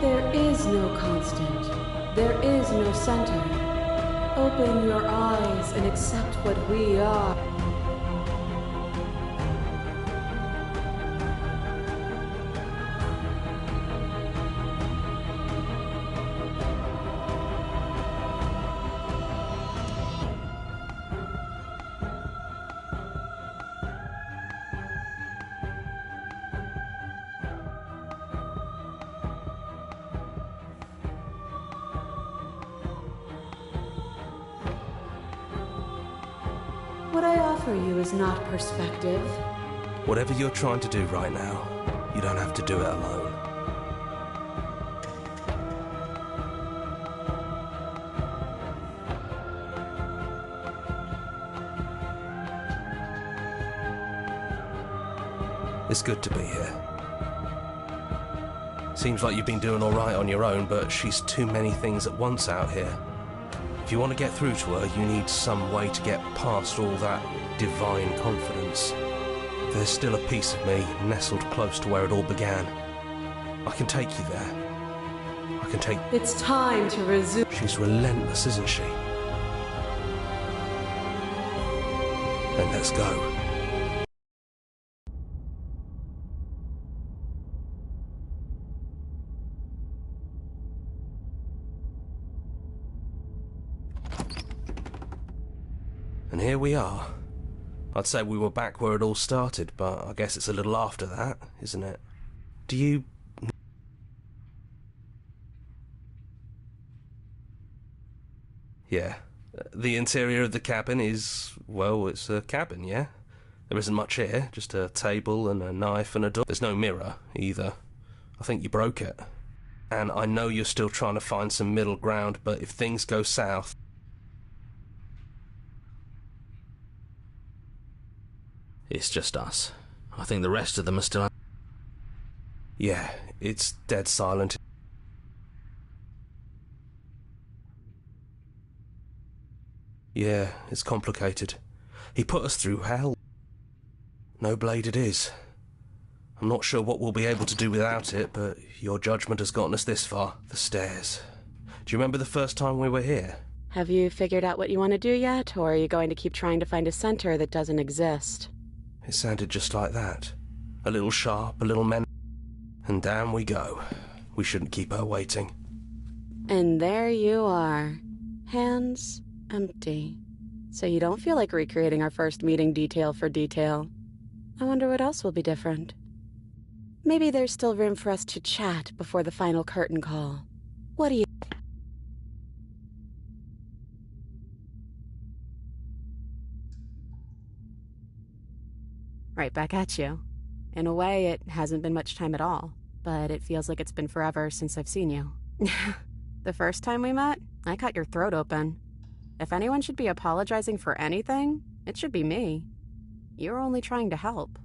There is no constant. There is no center. Open your eyes and accept what we are. What I offer you is not perspective. Whatever you're trying to do right now, you don't have to do it alone. It's good to be here. Seems like you've been doing all right on your own, but she's too many things at once out here. If you want to get through to her, you need some way to get past all that divine confidence. There's still a piece of me nestled close to where it all began. I can take you there. I can take... It's time to resume. She's relentless, isn't she? Then let's go. And here we are. I'd say we were back where it all started, but I guess it's a little after that, isn't it? Do you... Yeah. The interior of the cabin is... well, it's a cabin, yeah? There isn't much here, just a table and a knife and a door. There's no mirror, either. I think you broke it. And I know you're still trying to find some middle ground, but if things go south... It's just us. I think the rest of them are still... Yeah, it's dead silent. Yeah, it's complicated. He put us through hell. No blade it is. I'm not sure what we'll be able to do without it, but your judgment has gotten us this far. The stairs. Do you remember the first time we were here? Have you figured out what you want to do yet, or are you going to keep trying to find a center that doesn't exist? It sounded just like that. A little sharp, a little men... And down we go. We shouldn't keep her waiting. And there you are. Hands empty. So you don't feel like recreating our first meeting detail for detail. I wonder what else will be different. Maybe there's still room for us to chat before the final curtain call. What do you... Right back at you. In a way, it hasn't been much time at all, but it feels like it's been forever since I've seen you. The first time we met, I cut your throat open. If anyone should be apologizing for anything, it should be me. You're only trying to help.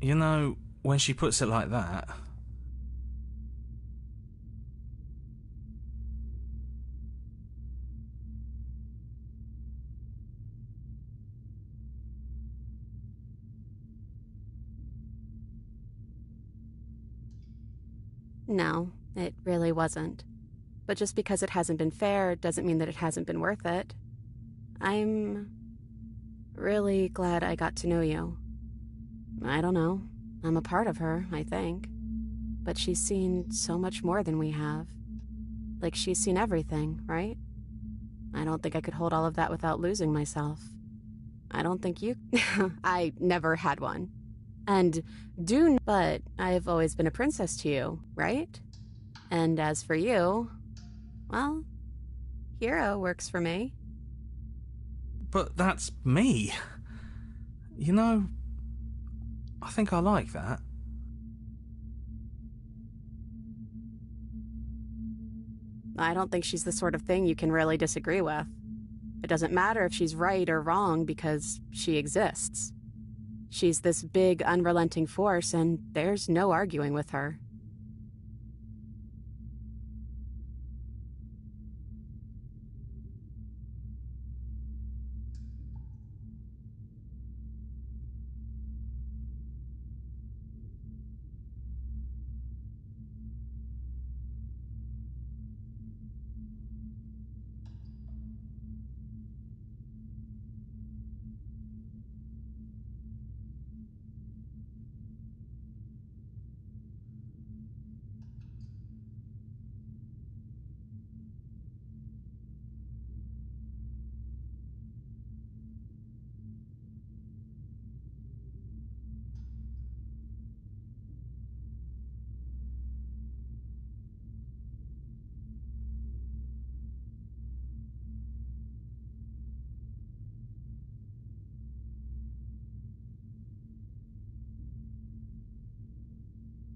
You know, when she puts it like that... No, it really wasn't. But just because it hasn't been fair doesn't mean that it hasn't been worth it. I'm really glad I got to know you. I don't know. I'm a part of her, I think. But she's seen so much more than we have. Like, she's seen everything, right? I don't think I could hold all of that without losing myself. I don't think you... I never had one. And but I've always been a princess to you, right? And as for you, well, hero works for me. But that's me. You know, I think I like that. I don't think she's the sort of thing you can really disagree with. It doesn't matter if she's right or wrong because she exists. She's this big, unrelenting force, and there's no arguing with her.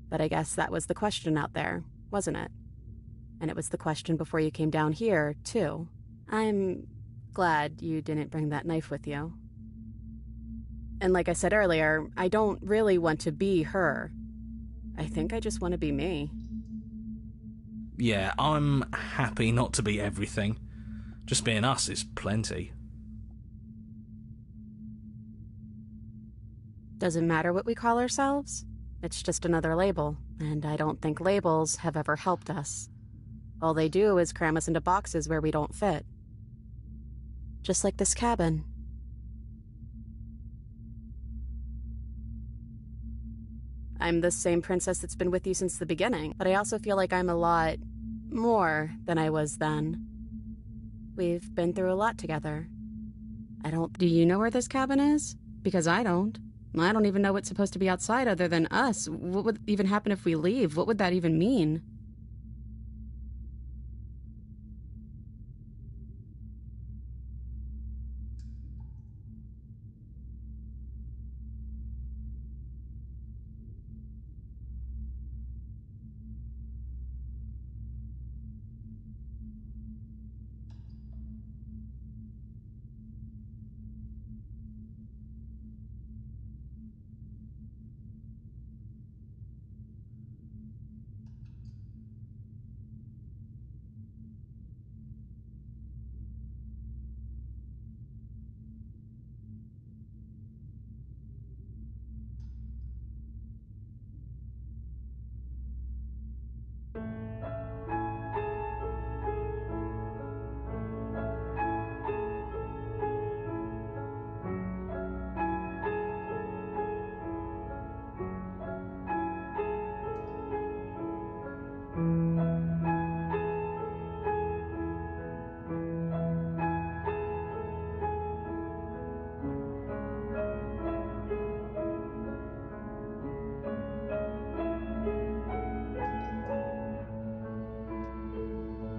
But I guess that was the question out there, wasn't it? And it was the question before you came down here, too. I'm glad you didn't bring that knife with you. And like I said earlier, I don't really want to be her. I think I just want to be me. Yeah, I'm happy not to be everything. Just being us is plenty. Doesn't matter what we call ourselves. It's just another label, and I don't think labels have ever helped us. All they do is cram us into boxes where we don't fit. Just like this cabin. I'm the same princess that's been with you since the beginning, but I also feel like I'm a lot more than I was then. We've been through a lot together. Do you know where this cabin is? Because I don't. I don't even know what's supposed to be outside other than us. What would even happen if we leave? What would that even mean?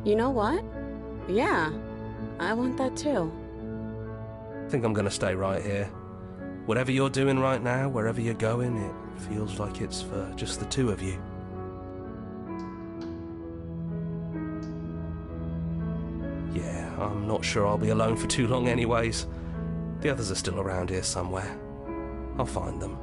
You know what? Yeah, I want that too. I think I'm going to stay right here. Whatever you're doing right now, wherever you're going, it feels like it's for just the two of you. Yeah, I'm not sure I'll be alone for too long anyways. The others are still around here somewhere. I'll find them.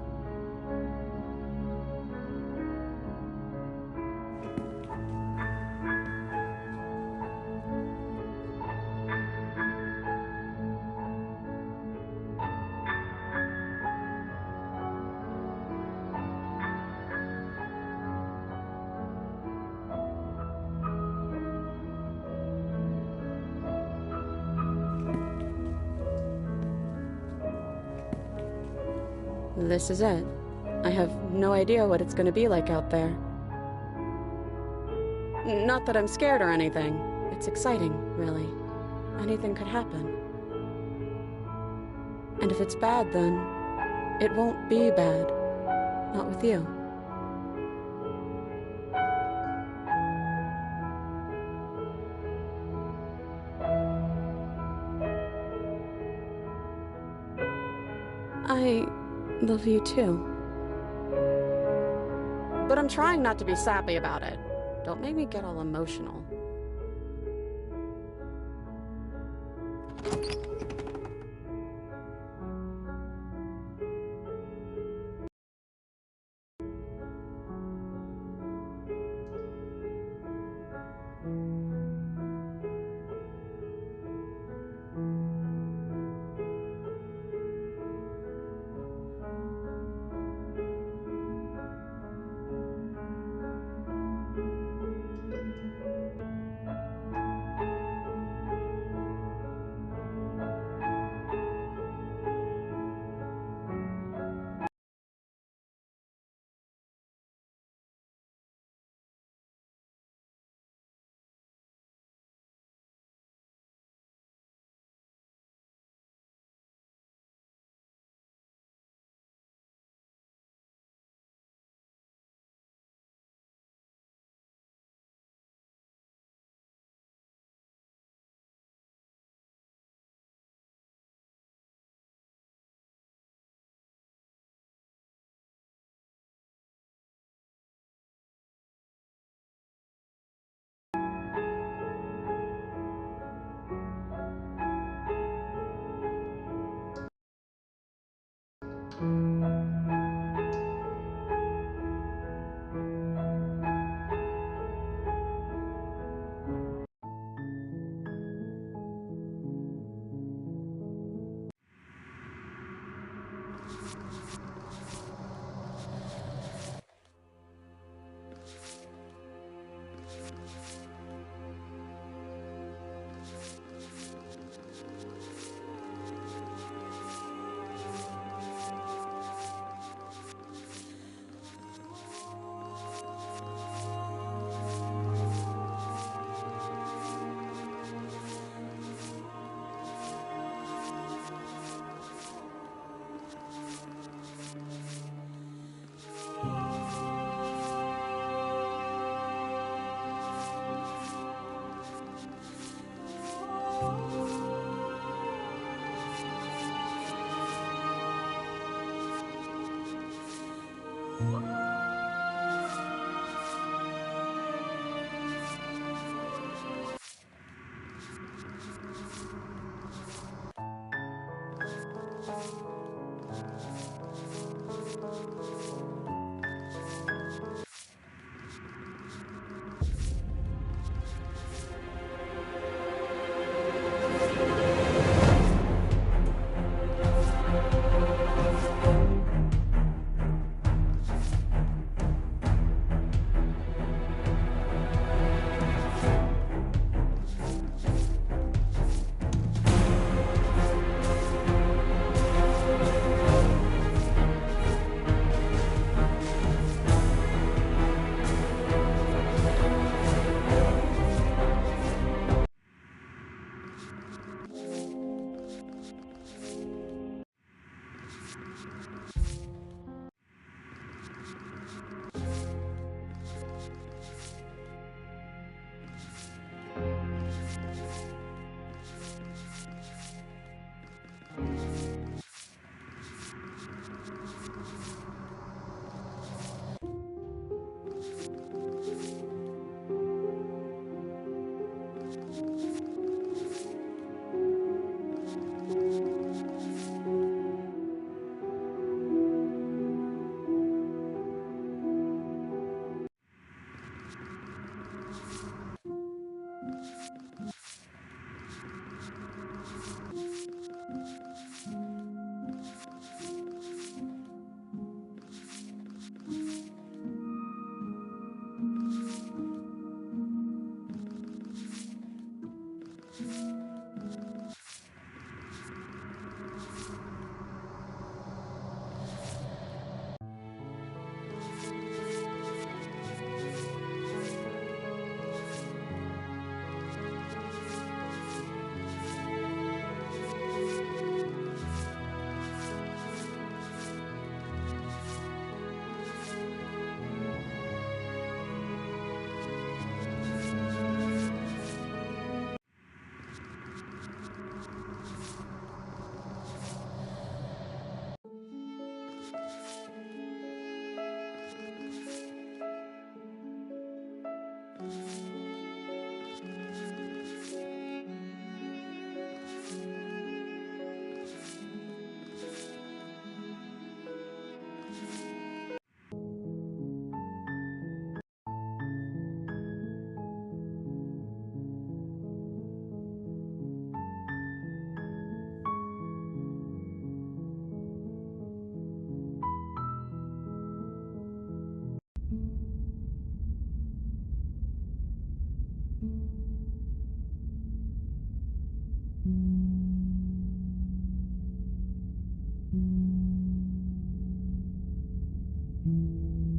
This is it. I have no idea what it's gonna be like out there. Not that I'm scared or anything. It's exciting, really. Anything could happen. And if it's bad, then it won't be bad. Not with you. I love you too. But I'm trying not to be sappy about it. Don't make me get all emotional.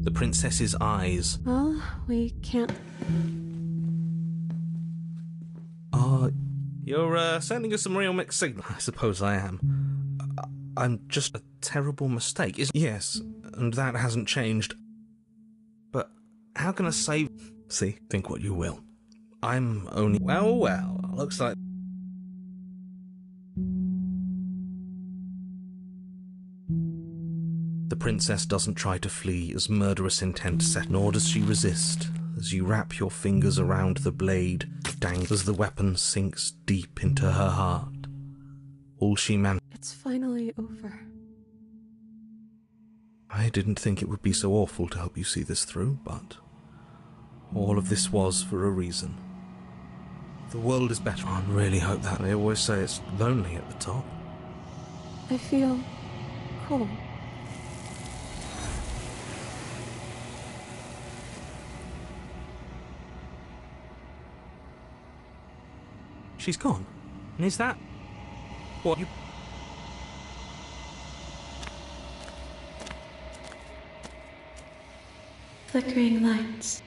The princess's eyes. Well, we can't... You're sending us some real mixed signals. I suppose I am. I'm just a terrible mistake. Yes, and that hasn't changed. But how can I save... See, think what you will. I'm only... Well, looks like... The princess doesn't try to flee as murderous intent set, nor does she resist, as you wrap your fingers around the blade, dangling as the weapon sinks deep into her heart. All she manages... It's finally over. I didn't think it would be so awful to help you see this through, but all of this was for a reason. The world is better. I really hope that. They always say it's lonely at the top. I feel cool. She's gone. And is that what you... Flickering lights.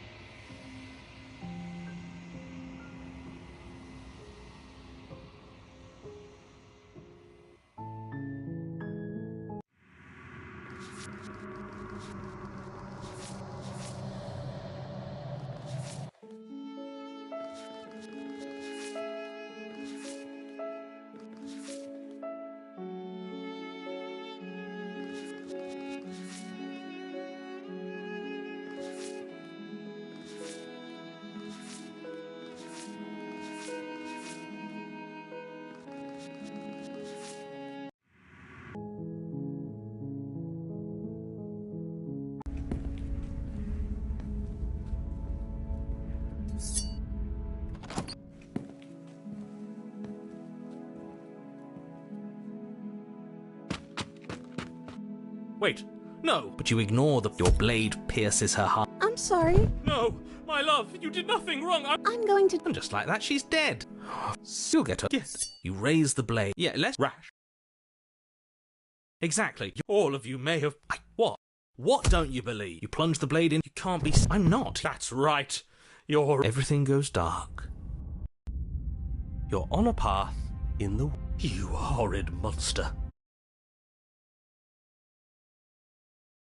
Wait, no! But you ignore your blade pierces her heart. I'm sorry. No, my love, you did nothing wrong. I'm going to... And just like that, she's dead. You'll get her. Yes. You raise the blade. Yeah, less rash. Exactly. All of you may have... What? What don't you believe? You plunge the blade in. You can't be... I'm not. That's right. You're... Everything goes dark. You're on a path in the... You horrid monster.